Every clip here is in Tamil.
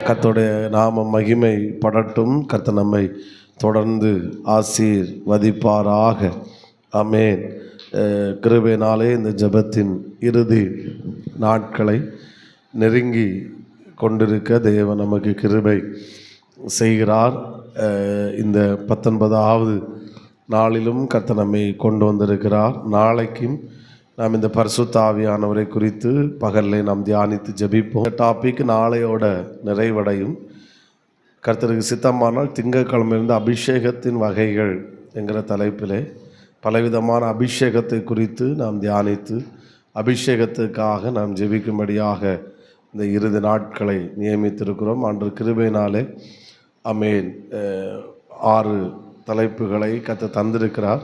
கர்த்தருடைய நாம மகிமை படட்டும். கர்த்தர் நம்மை தொடர்ந்து ஆசீர்வதிப்பாராக. ஆமென். கிருபையினாலே இந்த ஜெபத்தின் இறுதி நாட்களை நெருங்கி கொண்டிருக்க தேவன் நமக்கு கிருபை செய்கிறார். இந்த 19வது நாளிலும் கர்த்தர் நம்மை கொண்டு வந்திருக்கிறார். நாளைக்கும் நாம் இந்த பரிசுத்த ஆவியானவரை குறித்து பகலில் நாம் தியானித்து ஜெபிப்போம். டாபிக் நாளையோட நிறைவடையும். கர்த்தருக்கு சித்தமானால் திங்கட்கிழமையிலிருந்து அபிஷேகத்தின் வகைகள் என்கிற தலைப்பிலே பலவிதமான அபிஷேகத்தை குறித்து நாம் தியானித்து அபிஷேகத்துக்காக நாம் ஜெபிக்கும்படியாக இந்த இறுதி நாட்களை நியமித்திருக்கிறோம். அன்று கிருபையினாலே ஆமென் 6 தலைப்புகளை கர்த்தர் தந்திருக்கிறார்.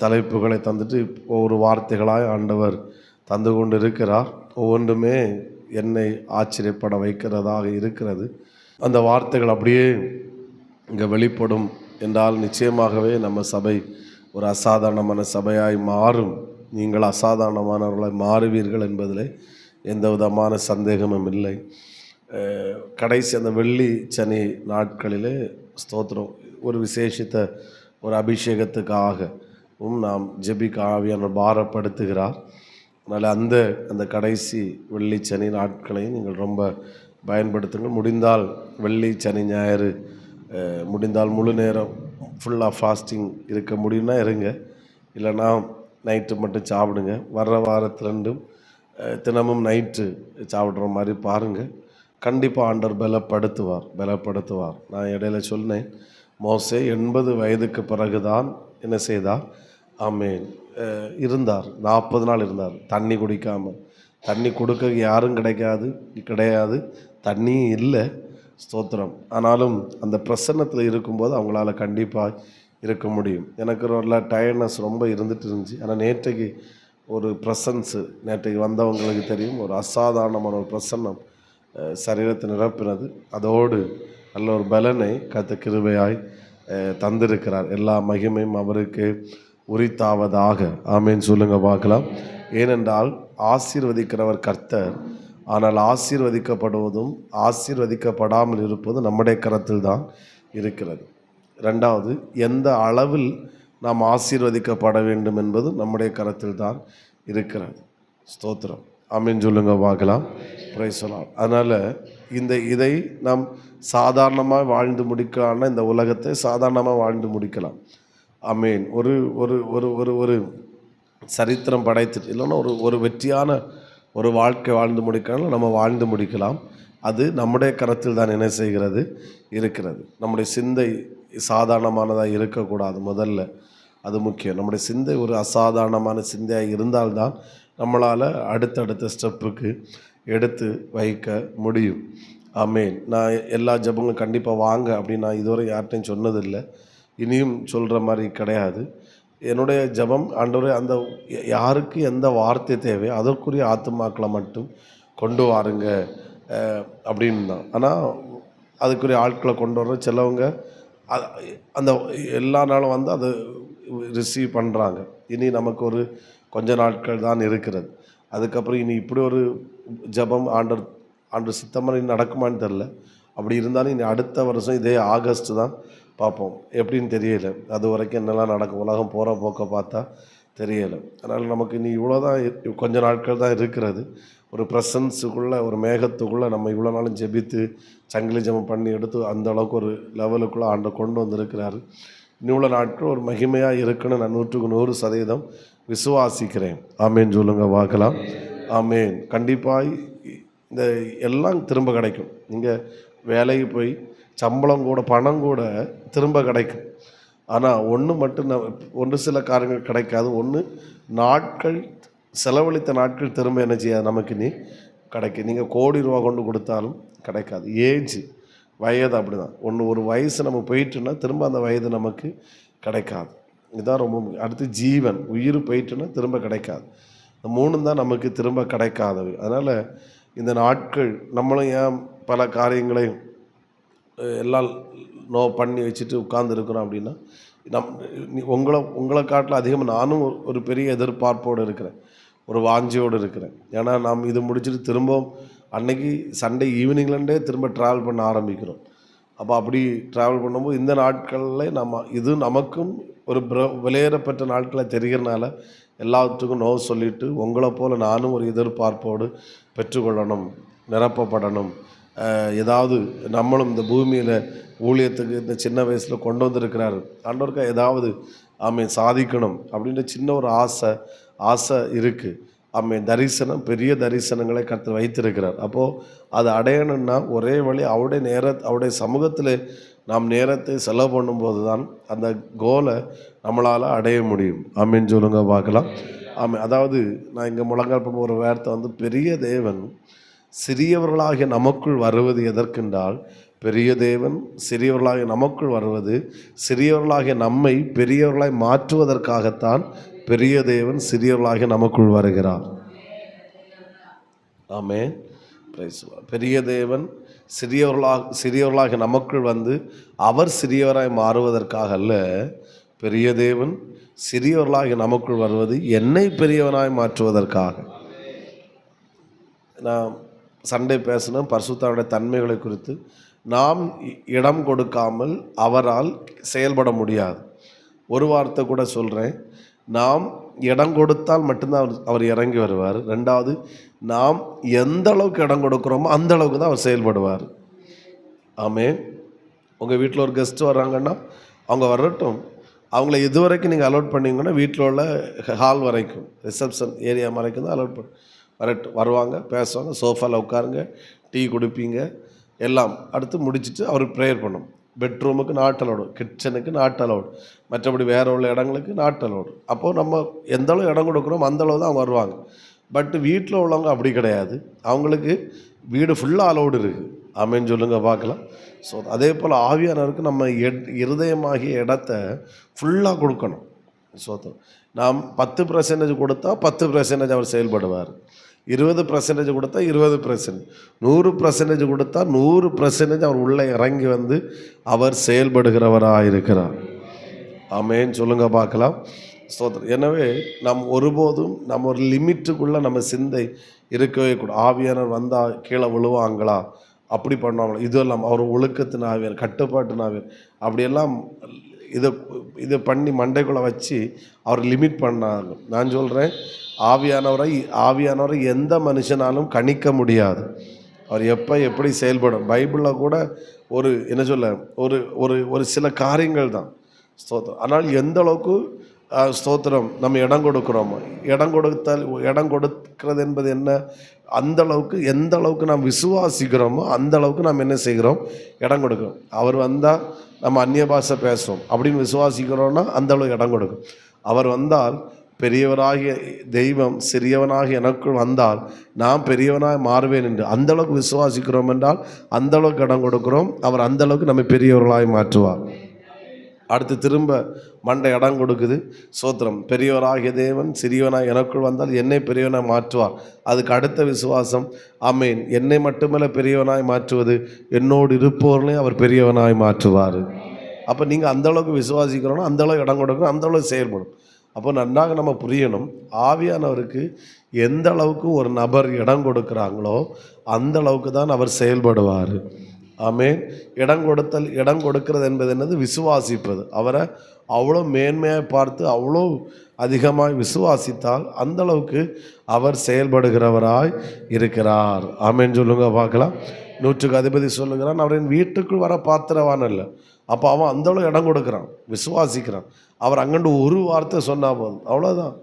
தலைப்புகளை தந்துட்டு ஒவ்வொரு வார்த்தைகளாய் ஆண்டவர் தந்து கொண்டு இருக்கிறார். ஒவ்வொன்றுமே என்னை ஆச்சரியப்பட வைக்கிறதாக இருக்கிறது. அந்த வார்த்தைகள் அப்படியே இங்கே வெளிப்படும் என்றால் நிச்சயமாகவே நம்ம சபை ஒரு அசாதாரணமான சபையாய் மாறும். நீங்கள் அசாதாரணமானவர்களாய் மாறுவீர்கள் என்பதில் எந்த விதமான சந்தேகமும் இல்லை. கடைசி அந்த வெள்ளி சனி நாட்களிலே ஸ்தோத்திரம் ஒரு விசேஷித்த ஒரு அபிஷேகத்துக்காக நாம் ஜெபிக்க ஆவியானவர் பாரப்படுத்துகிறார். அதனால் அந்த கடைசி வெள்ளி சனி நாட்களையும் நீங்கள் ரொம்ப பயன்படுத்துங்கள். முடிந்தால் வெள்ளி சனி ஞாயிறு முடிந்தால் முழு நேரம் ஃபுல்லாக ஃபாஸ்டிங் இருக்க முடியும்னா இருங்க, இல்லைனா நைட்டு மட்டும் சாப்பிடுங்க. வர்ற வாரத்துலேருந்தும் தினமும் நைட்டு சாப்பிட்ற மாதிரி பாருங்கள். கண்டிப்பாக ஆண்டவர் பலப்படுத்துவார். நான் இடையில சொன்னேன், மோசே 80 வயதுக்கு பிறகு தான் என்ன செய்தார்? ஆமென் இருந்தார். 40 நாள் இருந்தார் தண்ணி குடிக்காமல். தண்ணி கொடுக்க யாரும் கிடையாது, தண்ணியும் இல்லை. ஸ்தோத்திரம். ஆனாலும் அந்த பிரசன்னத்தில் இருக்கும்போது அவங்களால கண்டிப்பாக இருக்க முடியும். எனக்கு ஒரு டயர்ட்னஸ் ரொம்ப இருந்துட்டு இருந்துச்சு. ஆனால் நேற்றைக்கு ஒரு ப்ரெசன்ஸு, நேற்றைக்கு வந்தவங்களுக்கு தெரியும், ஒரு அசாதாரணமான ஒரு பிரசன்னம் சரீரத்தை நிரப்பினது. அதோடு நல்ல ஒரு பலனை கர்த்தர் கிருபையாய் தந்திருக்கிறார். எல்லா மகிமையும் அவருக்கு உரித்தாவதாக. ஆமேன் சொல்லுங்க பார்க்கலாம். ஏனென்றால் ஆசீர்வதிக்கிறவர் கர்த்தர், ஆனால் ஆசீர்வதிக்கப்படுவதும் ஆசீர்வதிக்கப்படாமல் இருப்பதும் நம்முடைய கரத்தில் தான் இருக்கிறது. 2வது, எந்த அளவில் நாம் ஆசீர்வதிக்கப்பட வேண்டும் என்பது நம்முடைய கரத்தில் தான் இருக்கிறது. ஸ்தோத்திரம். ஆமேன் சொல்லுங்க பார்க்கலாம். Price the Lord. அதனால் இதை நாம் சாதாரணமாக வாழ்ந்து முடிக்கலாம். இந்த உலகத்தை சாதாரணமாக வாழ்ந்து முடிக்கலாம். ஆமேன். ஒரு ஒரு ஒரு ஒரு ஒரு சரித்திரம் படைத்துட்டு இல்லைன்னா ஒரு வெற்றியான ஒரு வாழ்க்கை வாழ்ந்து முடிக்கலாம். நம்ம வாழ்ந்து முடிக்கலாம். அது நம்முடைய கரத்தில் தான் என்ன செய்கிறது? இருக்கிறது. நம்முடைய சிந்தை சாதாரணமானதாக இருக்கக்கூடாது. முதல்ல அது முக்கியம். நம்முடைய சிந்தை ஒரு அசாதாரணமான சிந்தையாக இருந்தால்தான் நம்மளால் அடுத்தடுத்த ஸ்டெப்புக்கு எடுத்து வைக்க முடியும். ஆமேன். நான் எல்லா ஜெபங்களும் கண்டிப்பாக வாங்க அப்படின்னு நான் இதுவரை யார்கிட்டையும் சொன்னதில்லை, இனியும் சொல்கிற மாதிரி கிடையாது. என்னுடைய ஜெபம், ஆண்டவரே அந்த யாருக்கு எந்த வார்த்தை தேவை அதற்குரிய ஆத்துமாக்களை மட்டும் கொண்டு வாருங்க அப்படின்னு தான். ஆனால் அதுக்குரிய ஆட்களை கொண்டு வர சிலவங்க அந்த எல்லா நாளும் வந்து அதை ரிசீவ் பண்ணுறாங்க. இனி நமக்கு ஒரு கொஞ்ச நாட்கள் தான் இருக்கிறது. அதுக்கப்புறம் இனி இப்படி ஒரு ஜெபம் ஆண்டவர் சித்தமாக நடக்குமான்னு தெரில. அப்படி இருந்தாலும் இனி அடுத்த வருஷம் இதே ஆகஸ்ட் தான் பார்ப்போம். எப்படின்னு தெரியலை. அது வரைக்கும் என்னெல்லாம் நடக்கும், உலகம் போகிற போக்க பார்த்தா தெரியலை. அதனால் நமக்கு இனி இவ்வளோ தான், கொஞ்ச நாட்கள் தான் இருக்கிறது. ஒரு ப்ரெசன்ஸுக்குள்ளே, ஒரு மேகத்துக்குள்ளே நம்ம இவ்வளோ நாளும் ஜெபித்து சங்கிலி ஜெபம் பண்ணி எடுத்து அந்த அளவுக்கு ஒரு லெவலுக்குள்ளே ஆண்டவர் கொண்டு வந்திருக்கிறாரு. இவ்வளோ நாட்கள் ஒரு மகிமையாக இருக்குன்னு நான் 100% விசுவாசிக்கிறேன். ஆமேன் சொல்லுங்க பார்க்கலாம். ஆமேன். கண்டிப்பாக இந்த எல்லாம் திரும்ப கிடைக்கும். நீங்கள் வேலைக்கு போய் சம்பளம் கூட பணம் கூட திரும்ப கிடைக்கும். ஆனால் ஒன்று சில காரியங்கள் கிடைக்காது. ஒன்று, நாட்கள் செலவழித்த நாட்கள் திரும்ப என்ன செய்யாது, நமக்கு நீ கிடைக்கும். நீங்கள் கோடி ரூபா கொண்டு கொடுத்தாலும் கிடைக்காது. வயது அப்படி தான். ஒரு வயசு நம்ம போயிட்டுன்னா திரும்ப அந்த வயது நமக்கு கிடைக்காது. இதுதான் ரொம்ப முக்கியம். அடுத்து ஜீவன், உயிர் போயிட்டுன்னா திரும்ப கிடைக்காது. இந்த 3 தான் நமக்கு திரும்ப கிடைக்காதவை. அதனால் இந்த நாட்கள் நம்மளும் ஏன் பல காரியங்களை எல்லாம் பண்ணி வச்சுட்டு உட்கார்ந்துருக்குறோம் அப்படின்னா, உங்களை காட்டில் அதிகமாக நானும் ஒரு பெரிய எதிர்பார்ப்போடு இருக்கிறேன், ஒரு வாஞ்சியோடு இருக்கிறேன். ஏன்னா நாம் இது முடிச்சுட்டு திரும்பவும் அன்னைக்கு சண்டே ஈவினிங்லேருந்தே திரும்ப ட்ராவல் பண்ண ஆரம்பிக்கிறோம். அப்போ அப்படி ட்ராவல் பண்ணும்போது இந்த நாட்களில் இது நமக்கும் ஒரு விலையேறப்பட்ட நாட்களை தெரிகிறனால எல்லாத்துக்கும் நோ சொல்லிவிட்டு உங்களை போல் நானும் ஒரு எதிர்பார்ப்போடு பெற்றுக்கொள்ளணும், நிரப்பப்படணும், ஏதாவது நம்மளும் இந்த பூமியில் ஊழியத்துக்கு இந்த சின்ன வயசில் கொண்டு வந்திருக்கிறாரு ஆண்டவருக்கா ஏதாவது சாதிக்கணும் அப்படின்ற சின்ன ஒரு ஆசை இருக்குது. தரிசனம், பெரிய தரிசனங்களை கர்த்தர் வைத்திருக்கிறார். அப்போது அது அடையணும்னா ஒரே வழி அவருடைய சமூகத்தில் நாம் நேரத்தை செலவு பண்ணும்போது தான் அந்த கோலை நம்மளால் அடைய முடியும். ஆமீன் சொல்லுங்க பார்க்கலாம். அதாவது நான் இங்கே முழங்கால் பண்ண ஒரு வார்த்தை பெரிய தேவன் சிறியவர்களாகிய நமக்குள் வருவது எதற்கென்றால், பெரிய தேவன் சிறியவர்களாகிய நமக்குள் வருவது சிறியவர்களாகிய நம்மை பெரியவர்களாய் மாற்றுவதற்காகத்தான் பெரிய தேவன் சிறியவர்களாகிய நமக்குள் வருகிறார். ஆமென். பெரிய தேவன் சிறியவர்களாக நமக்குள் வந்து அவர் சிறியவராய் மாறுவதற்காக அல்ல, பெரிய தேவன் சிறியவர்களாக நமக்குள் வருவது என்னை பெரியவனாய் மாற்றுவதற்காக. நான் சண்டே பேசினேன் பரிசுத்தாவுடைய தன்மைகளை குறித்து. நாம் இடம் கொடுக்காமல் அவரால் செயல்பட முடியாது. ஒரு வார்த்தை கூட சொல்கிறேன், நாம் இடம் கொடுத்தால் மட்டும்தான் அவர் இறங்கி வருவார். ரெண்டாவது, நாம் எந்த அளவுக்கு இடம் கொடுக்குறோமோ அந்த அளவுக்கு தான் அவர் செயல்படுவார். ஆமென். உங்கள் வீட்டில் ஒரு கெஸ்ட்டு வர்றாங்கன்னா அவங்க வரட்டும், அவங்கள இது வரைக்கும் நீங்கள் அலோட் பண்ணிங்கன்னா வீட்டில் உள்ள ஹால் வரைக்கும், ரிசப்ஷன் ஏரியா வரைக்கும் தான் அலோட் வரட்டும். வருவாங்க, பேசுவாங்க, சோஃபாவில் உட்காருங்க, டீ குடிப்பீங்க, எல்லாம் அடுத்து முடிச்சுட்டு அவருக்கு ப்ரேயர் பண்ணும். பெட்ரூமுக்கு நாட் அலோடு, கிச்சனுக்கு நாட் அலோடு, மற்றபடி வேறு உள்ள இடங்களுக்கு நாட் அலோடு. அப்போது நம்ம எந்த அளவு இடம் கொடுக்குறோம் அந்த அளவு தான் அவங்க வருவாங்க. பட்டு வீட்டில் உள்ளவங்க அப்படி கிடையாது, அவங்களுக்கு வீடு ஃபுல்லாக அலோடு இருக்குது. ஆமென் சொல்லுங்க பார்க்கலாம். ஸோ அதே போல் ஆவியானவருக்கு நம்ம இருதயமாகிய இடத்த ஃபுல்லாக கொடுக்கணும். ஸோ நாம் 10% கொடுத்தா 10% அவர் செயல்படுவார், 20% கொடுத்தா 20%, 100% கொடுத்தா 100% அவர் உள்ளே இறங்கி வந்து அவர் செயல்படுகிறவராக இருக்கிறார். ஆமென் சொல்லுங்க பார்க்கலாம். ஸ்தோத்திரம். எனவே நாம் ஒருபோதும் நம்ம ஒரு லிமிட்டுக்குள்ளே நம்ம சிந்தை இருக்கவே கூடாது. ஆவியானவர் வந்தால் கீழே விழுவாங்களா, அப்படி பண்ணுவாங்களா, இதெல்லாம் அவர் ஒழுக்கத்தின் ஆவியார், கட்டுப்பாட்டின் ஆவியார், அப்படியெல்லாம் இதை பண்ணி மண்டைக்குள்ளே வச்சு அவர் லிமிட் பண்ணாங்க. நான் சொல்கிறேன், ஆவியானவரை எந்த மனுஷனாலும் கணிக்க முடியாது. அவர் எப்போ எப்படி செயல்படும். பைபிளில் கூட ஒரு என்ன சொல்ல ஒரு சில காரியங்கள் தான். ஸ்தோத்திரம். ஆனால் எந்த அளவுக்கு ஸ்தோத்திரம் நம்ம இடம் கொடுக்குறோமோ, இடம் கொடுக்கிறது என்பது என்ன, அந்த அளவுக்கு எந்த அளவுக்கு நாம் விசுவாசிக்கிறோமோ அந்த அளவுக்கு நாம் என்ன செய்கிறோம், இடம் கொடுக்கிறோம். அவர் வந்தால் நம்ம அந்நிய பாஷை பேசுவோம் அப்படின்னு விசுவாசிக்கிறோன்னா அந்த அளவுக்கு இடம் கொடுக்கும். அவர் வந்தால் பெரியவராகிய தெய்வம் சிறியவனாக எனக்குள் வந்தால் நான் பெரியவனாக மாறுவேன் என்று அந்த அளவுக்கு விசுவாசிக்கிறோம் என்றால் அந்த அளவுக்கு இடம் கொடுக்குறோம். அவர் அந்த அளவுக்கு நம்ம பெரியவர்களாக மாற்றுவார். அடுத்து திரும்ப மண்டை இடம் கொடுக்குது. சோத்திரம். பெரியவராகிய தேவன் சிறியவனாக எனக்குள் வந்தால் என்னை பெரியவனாக மாற்றுவார். அதுக்கு அடுத்த விசுவாசம், ஆமென், என்னை மட்டுமல்ல பெரியவனாய் மாற்றுவது, என்னோடு இருப்பவர்களையும் அவர் பெரியவனாய் மாற்றுவார். அப்போ நீங்கள் அந்தளவுக்கு விசுவாசிக்கிறோன்னா அந்தளவுக்கு இடம் கொடுக்கணும், அந்தளவுக்கு செயல்படும். அப்போ நன்றாக நம்ம புரியணும், ஆவியானவருக்கு எந்த அளவுக்கு ஒரு நபர் இடம் கொடுக்குறாங்களோ அந்த அளவுக்கு தான் அவர் செயல்படுவார். ஆமென். இடம் கொடுக்கிறது என்பது என்னது, விசுவாசிப்பது. அவரை அவ்வளோ மேன்மையாக பார்த்து அவ்வளோ அதிகமாக விசுவாசித்தால் அந்த அளவுக்கு அவர் செயல்படுகிறவராய் இருக்கிறார். ஆமென் சொல்லுங்க பார்க்கலாம். 100க்கு அதிபதி சொல்லுகிறான், அவரின் வீட்டுக்குள் வர பாத்திரவான் இல்லை. அப்போ அவன் அந்தளவு இடம் கொடுக்குறான், விசுவாசிக்கிறான். அவர் அங்கண்டு ஒரு வார்த்தை சொன்னால் போதும், அவ்வளோதான்.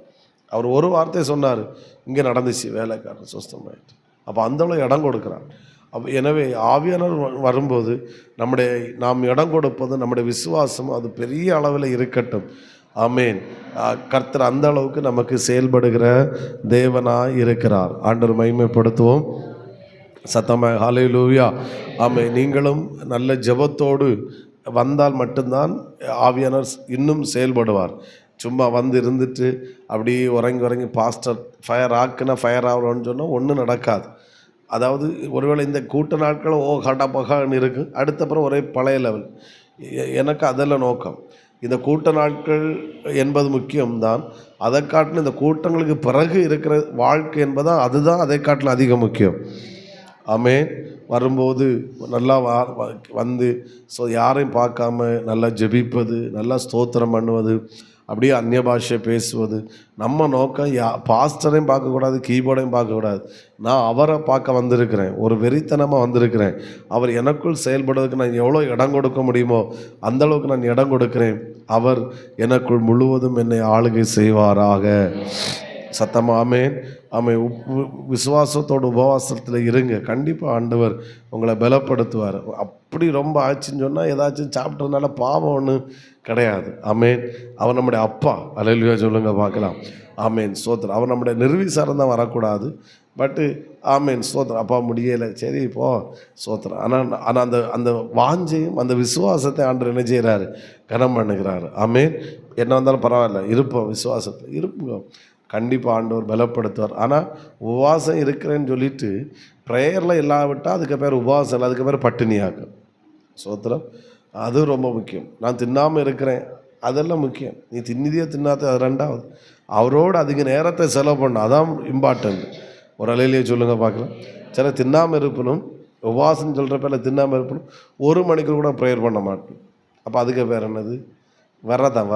அவர் ஒரு வார்த்தை சொன்னார், இங்கே நடந்துச்சு, வேலைக்காரன் சுஸ்தமாயிட்டு. அப்போ அந்தளவு இடம் கொடுக்குறான். எனவே ஆவியானவர் வரும்போது நாம் இடம் கொடுப்பது நம்முடைய விசுவாசம் அது பெரிய அளவில் இருக்கட்டும். ஆமென். கர்த்தர் அந்த அளவுக்கு நமக்கு செயல்படுகிற தேவனாய் இருக்கிறார். ஆண்டவர் மகிமைப்படுத்துவோம் சத்தமாக. ஹல்லேலூயா. ஆமென். நீங்களும் நல்ல ஜெபத்தோடு வந்தால் மட்டும்தான் ஆவியானவர் இன்னும் செயல்படுவார். சும்மா வந்து இருந்துட்டு அப்படியே உறங்கி பாஸ்டர் ஃபயர் ஆக்குனா ஃபயர் ஆகணும்னு சொன்னால் ஒன்றும் நடக்காது. அதாவது ஒருவேளை இந்த கூட்ட நாட்கள் கடப்பகான்னு இருக்குது, அடுத்தப்புறம் ஒரே பழைய லெவல். எனக்கு அதெல்லாம் நோக்கம். இந்த கூட்ட நாட்கள் என்பது முக்கியம்தான், அதை காட்டிலும் இந்த கூட்டங்களுக்கு பிறகு இருக்கிற வாழ்க்கை என்பதான் அதுதான் அதை காட்டிலும் அதிக முக்கியம். ஆமென். வரும்போது நல்லா வந்து யாரையும் பார்க்காம நல்லா ஜெபிப்பது, நல்லா ஸ்தோத்திரம் பண்ணுவது, அப்படியே அந்நிய பாஷை பேசுவது. நம்ம நோக்கம் பாஸ்டரையும் பார்க்கக்கூடாது, கீபோர்டையும் பார்க்கக்கூடாது. நான் அவரை பார்க்க வந்திருக்கிறேன், ஒரு வெறித்தனமாக வந்திருக்கிறேன். அவர் எனக்குள் செயல்படுவதற்கு நான் எவ்வளோ இடம் கொடுக்க முடியுமோ அந்தளவுக்கு நான் இடம் கொடுக்கிறேன். அவர் எனக்குள் முழுவதும் என்னை ஆளுகை செய்வாராக. சத்தமாக ஆமென். ஆமென். விசுவாசத்தோட உபவாசத்தில் இருங்க. கண்டிப்பாக ஆண்டவர் உங்களை பலப்படுத்துவார். அப்படி ரொம்ப ஆச்சுன்னு சொன்னால் ஏதாச்சும் சாப்பிட்றதுனால பாவம் ஒன்றும் கிடையாது. ஆமென். அவர் நம்முடைய அப்பா. அல்லேலூயா சொல்லுங்க பார்க்கலாம். ஆமென். ஸ்தோத்திரம். அவர் நம்முடைய நிர்விசாரம் தான் வரக்கூடாது. பட்டு ஆமென். ஸ்தோத்திரம். அப்பா முடியலை, சரி இப்போ ஸ்தோத்திரம். ஆனால் அந்த அந்த வாஞ்சையும் அந்த விசுவாசத்தை ஆண்டவர் என்ன செய்கிறாரு? கனம் பண்ணுகிறாரு. ஆமென். என்ன வந்தாலும் பரவாயில்ல, இருப்போம், விசுவாசத்தில் இருப்போங்க. கண்டிப்பாக ஆண்டவர் பலப்படுத்துவார். ஆனால் உபவாசம் இருக்கிறேன்னு சொல்லிட்டு ப்ரேயரில் இல்லாவிட்டால் அதுக்கு பேர் உபவாசம் இல்லை, அதுக்கு பேர் பட்டினியாக்கும். ஸ்தோத்திரம். அது ரொம்ப முக்கியம். நான் தின்னாமல் இருக்கிறேன், அதெல்லாம் முக்கியம். நீ தின்னிதியே தின்னாத, அது ரெண்டாவது. அவரோடு அதிக நேரத்தை செலவு பண்ண, அதான் இம்பார்ட்டன்ட். ஒரு அலையிலேயே சொல்லுங்கள் பார்க்கலாம். சில தின்னாமல் இருப்பணும், உபவாசம் சொல்கிற பேரில் தின்னாமல் இருப்பணும், 1 மணிக்கு கூட ப்ரேயர் பண்ண மாட்டோம். அப்போ அதுக்கு பேர் என்னது? விரதம்.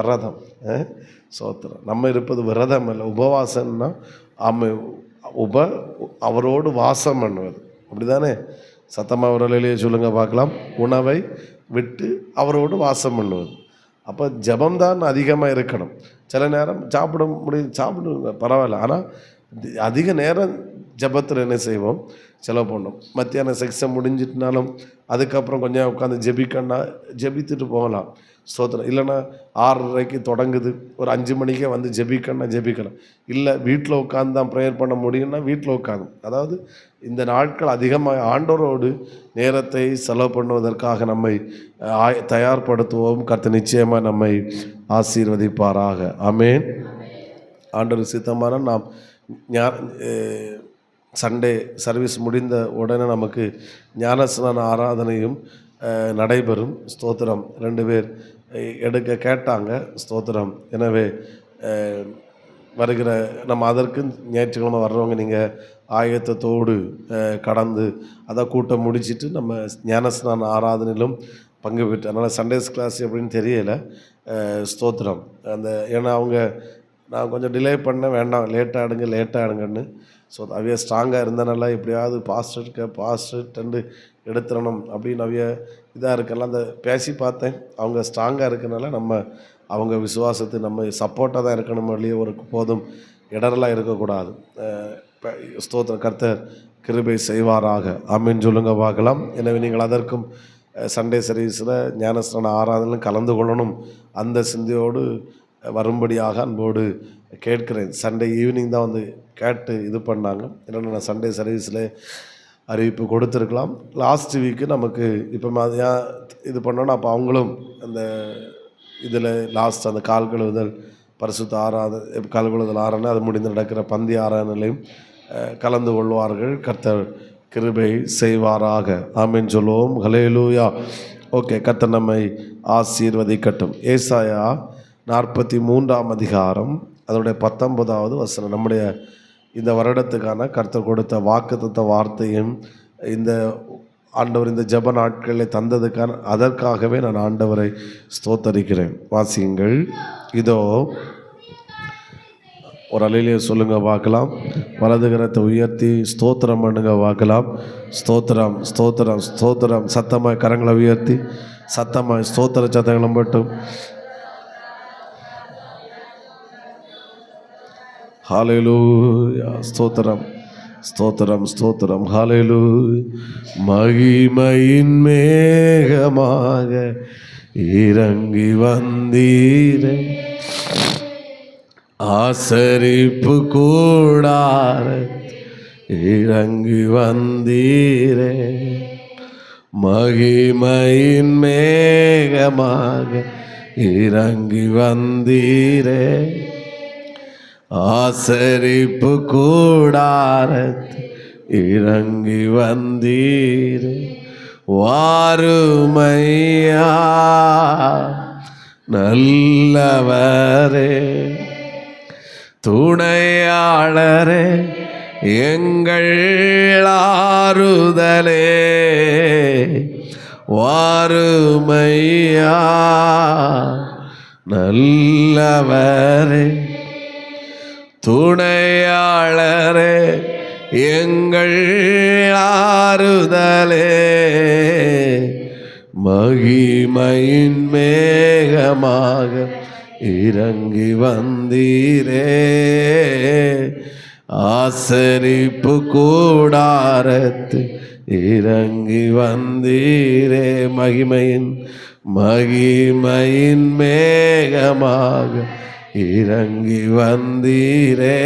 சோத்திரம். நம்ம இருப்பது விரதம் இல்லை, உபவாசம்னா அவரோடு வாசம் பண்ணுவது. அப்படி தானே? சத்தமாக விரலையிலேயே சொல்லுங்கள் பார்க்கலாம். உணவை விட்டு அவரோடு வாசம் பண்ணுவது. அப்போ ஜபம்தான் அதிகமாக இருக்கணும். சில நேரம் சாப்பிடுங்க பரவாயில்ல, ஆனால் அதிக நேரம் ஜபத்தில் என்ன செய்வோம்? செலவு பண்ணோம். மத்தியானம் செக்ஷன் முடிஞ்சிட்டுனாலும் அதுக்கப்புறம் கொஞ்சம் உட்காந்து ஜெபித்துட்டு போகலாம். ஸ்தோத்திரம். இல்லைன்னா 6:30க்கு தொடங்குது, ஒரு 5 மணிக்கே வந்து ஜெபிக்கலாம். இல்லை வீட்டில் உட்காந்து தான் ப்ரேயர் பண்ண முடியும்னா வீட்டில் உட்காந்து, அதாவது இந்த நாட்கள் அதிகமாக ஆண்டவரோடு நேரத்தை செலவு பண்ணுவதற்காக நம்மை தயார்படுத்துவோம். கர்த்தர் நிச்சயமாக நம்மை ஆசீர்வதிப்பாராக. ஆமென். ஆண்டவர் சித்தமான நாம் சண்டே சர்வீஸ் முடிந்த உடனே நமக்கு ஞானஸ்நான ஆராதனையும் நடைபெறும். ஸ்தோத்திரம். 2 பேர் எடுக்க கேட்டாங்க. ஸ்தோத்திரம். எனவே வருகிற நம்ம அதற்கு ஞாயிற்றுக்கிழமை வர்றவங்க நீங்கள் ஆயத்தத்தோடு கடந்து அதை கூட்டம் முடிச்சுட்டு நம்ம ஞானஸ்நான ஆராதனையிலும் பங்கு பெற்று, அதனால் சண்டேஸ் கிளாஸ் எப்படின்னு தெரியலை. ஸ்தோத்திரம். ஏன்னா நான் கொஞ்சம் டிலே பண்ண வேண்டாம், லேட்டாகிடுங்கன்னு. ஸோ அவைய ஸ்ட்ராங்காக இருந்தனால எப்படியாவது பாஸ்டர்ட்டு எடுத்துடணும் அப்படின்னு அவைய இதாக இருக்கலாம். அந்த பேசி பார்த்தேன், அவங்க ஸ்ட்ராங்காக இருக்கனால அவங்க விசுவாசத்தை நம்ம சப்போர்ட்டாக தான் இருக்கணும், இல்லையே ஒரு போதும் இடரெல்லாம் இருக்கக்கூடாது. ஸ்தோத்திரம். கர்த்தர் கிருபை செய்வாராக. ஆமென் சொல்லுங்க பார்க்கலாம். எனவே நீங்கள் அதற்கும் சண்டே சர்வீஸில் ஞானஸ்நான ஆராதனையும் கலந்து கொள்ளணும், அந்த சிந்தையோடு வரும்படியாக அன்போடு கேட்கிறேன். சண்டே ஈவினிங் தான் வந்து கேட்டு இது பண்ணாங்க. இல்லைன்னா நான் சண்டே சர்வீஸில் அறிவிப்பு கொடுத்துருக்கலாம். லாஸ்ட் வீக்கு நமக்கு இப்போ இது பண்ணோன்னா அப்போ அவங்களும் அந்த இதில் லாஸ்ட் அந்த கால் கழுவுதல் பரிசுத்த கால் கழுவுதல் ஆராதனை அது முடிந்து நடக்கிற பந்தி ஆராதனையிலையும் கலந்து கொள்வார்கள். கர்த்தர் கிருபை செய்வாராக. ஆமென் சொல்லுவோம். ஹல்லேலூயா. ஓகே. கர்த்தர் நம்மை ஆசீர்வதிக்கட்டும். ஏசாயா 43ஆம் அதிகாரம் அதனுடைய 19வது வசனம். நம்முடைய இந்த வருடத்துக்கான கர்த்தர் கொடுத்த வாக்குத்தத்த வார்த்தையும் இந்த ஆண்டவர் இந்த ஜெப நாட்களில் தந்ததுக்கான அதற்காகவே நான் ஆண்டவரை ஸ்தோத்தரிக்கிறேன். வாசியுங்கள். இதோ ஒரு அலையிலேயே சொல்லுங்க பார்க்கலாம். வலது கரத்தை உயர்த்தி ஸ்தோத்திரம் பண்ணுங்க பார்க்கலாம். ஸ்தோத்திரம், ஸ்தோத்திரம், ஸ்தோத்திரம். சத்தமாய் கரங்களை உயர்த்தி சத்தமாய் ஸ்தோத்திர சத்தங்களும் மட்டும். ஹல்லேலூயா. ஸ்தோத்திரம், ஸ்தோத்திரம், ஸ்தோத்திரம். ஹல்லேலூயா. மகிமையின் மேகமாக இறங்கி வந்தீரே, ஆசரிப்பு கூடார இறங்கி வந்தீரே, மகிமையின் மேகமாக இறங்கி வந்தீரே, ஆசரிப்பு கூடாரத்து இறங்கி வந்தீரே, வாருமையா நல்லவரே, துணையாளரே எங்கள் ஆறுதலே வாருமையா. நல்லவரே துணையாளரே எங்கள் ஆறுதலே, மகிமையின் மேகமாக இறங்கி வந்தீரே. ஆசரிப்பு கூடாரத்து இறங்கி வந்தீரே. மகிமையின் மேகமாக இறங்கி வந்தீரே.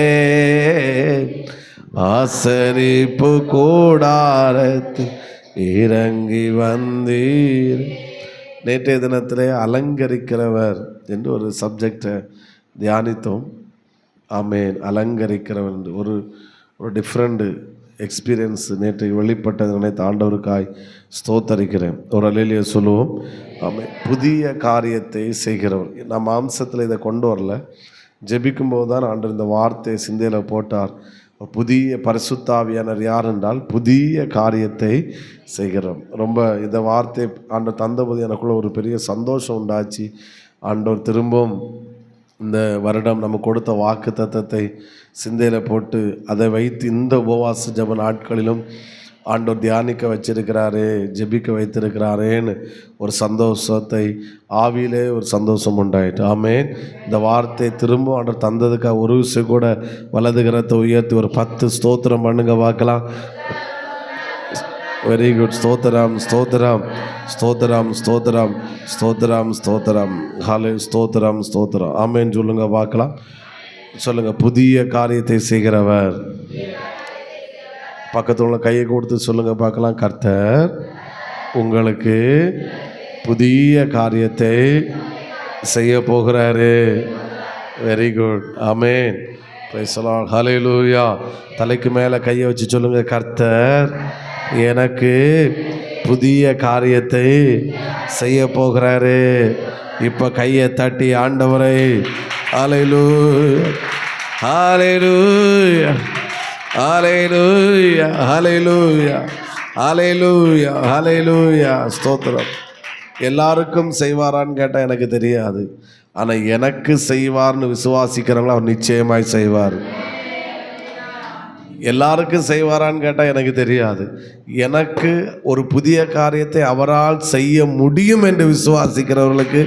ஆசரிப்பு கூடாரத்து இறங்கி வந்தீர். நேற்றைய தினத்திலே அலங்கரிக்கிறவர் என்று ஒரு சப்ஜெக்டை தியானித்தோம். ஆமேன். அலங்கரிக்கிறவர் என்று ஒரு டிஃப்ரெண்ட் எக்ஸ்பீரியன்ஸ் நேற்றைக்கு வெளிப்பட்டது நினைத்து ஆண்டவருக்காய் ஸ்தோத்தரிக்கிறேன். ஒரு அல்லேலூயா சொல்லுவோம். ஆமேன். புதிய காரியத்தை செய்கிறவர். நம்ம அம்சத்தில் இதை கொண்டு வரல, ஜெபிக்கும்போது தான் ஆண்டவர் இந்த வார்த்தையை சிந்தையில் போட்டார். புதிய பரிசுத்தாவியானவர் யார் என்றால் புதிய காரியத்தை செய்கிறோம். ரொம்ப இந்த வார்த்தை ஆண்டவர் தந்தபோது எனக்குள்ள ஒரு பெரிய சந்தோஷம் உண்டாச்சு. ஆண்டவர் திரும்பவும் இந்த வருடம் நம்ம கொடுத்த வாக்கு தத்தத்தை சிந்தையில் போட்டு அதை வைத்து இந்த உபவாச ஜெப நாட்களிலும் ஆண்டவர் தியானிக்க வச்சிருக்கிறாரே, ஜெபிக்க வைத்திருக்கிறாரேன்னு ஒரு சந்தோஷத்தை ஆவியிலே ஒரு சந்தோஷம் உண்டாயிட்டு. ஆமேன். இந்த வார்த்தை திரும்ப ஆண்டவர் தந்ததுக்காக ஒரு விஷயம் கூட வலது கரத்தை உயர்த்தி ஒரு 10 ஸ்தோத்திரம் பண்ணுங்க பார்க்கலாம். Very good. ஸ்தோத்திரம் ஸ்தோத்திரம் ஸ்தோத்திரம் ஸ்தோத்திரம் ஸ்தோத்திரம் ஸ்தோத்திரம் ஹாலே ஸ்தோத்திரம் ஸ்தோத்திரம். ஆமேன் சொல்லுங்க பார்க்கலாம். சொல்லுங்க, புதிய காரியத்தை செய்கிறவர். பக்கத்தில் உள்ள கையை கொடுத்து சொல்லுங்க பார்க்கலாம், கர்த்தர் உங்களுக்கு புதிய காரியத்தை செய்ய போகிறாரு. Very good. ஆமேன். Praise the Lord. ஹல்லேலூயா. தலைக்கு மேலே கையை வச்சு சொல்லுங்க, கர்த்தர் எனக்கு புதிய காரியத்தை செய்ய போகிறாரு. இப்போ கையை தட்டி ஆண்டவரை ஹல்லேலூயா ஹல்லேலூயா ஹல்லேலூயா ஹல்லேலூயா ஹல்லேலூயா ஹல்லேலூயா ஸ்தோத்திரம். எல்லாருக்கும் செய்வாரான்னு கேட்டால் எனக்கு தெரியாது. ஆனால் எனக்கு செய்வார்னு விசுவாசிக்கிறவங்கள அவர் நிச்சயமாய் செய்வார். எல்லாருக்கும் செய்வாரான்னு கேட்டால் எனக்கு தெரியாது. எனக்கு ஒரு புதிய காரியத்தை அவரால் செய்ய முடியும் என்று விசுவாசிக்கிறவர்களுக்கு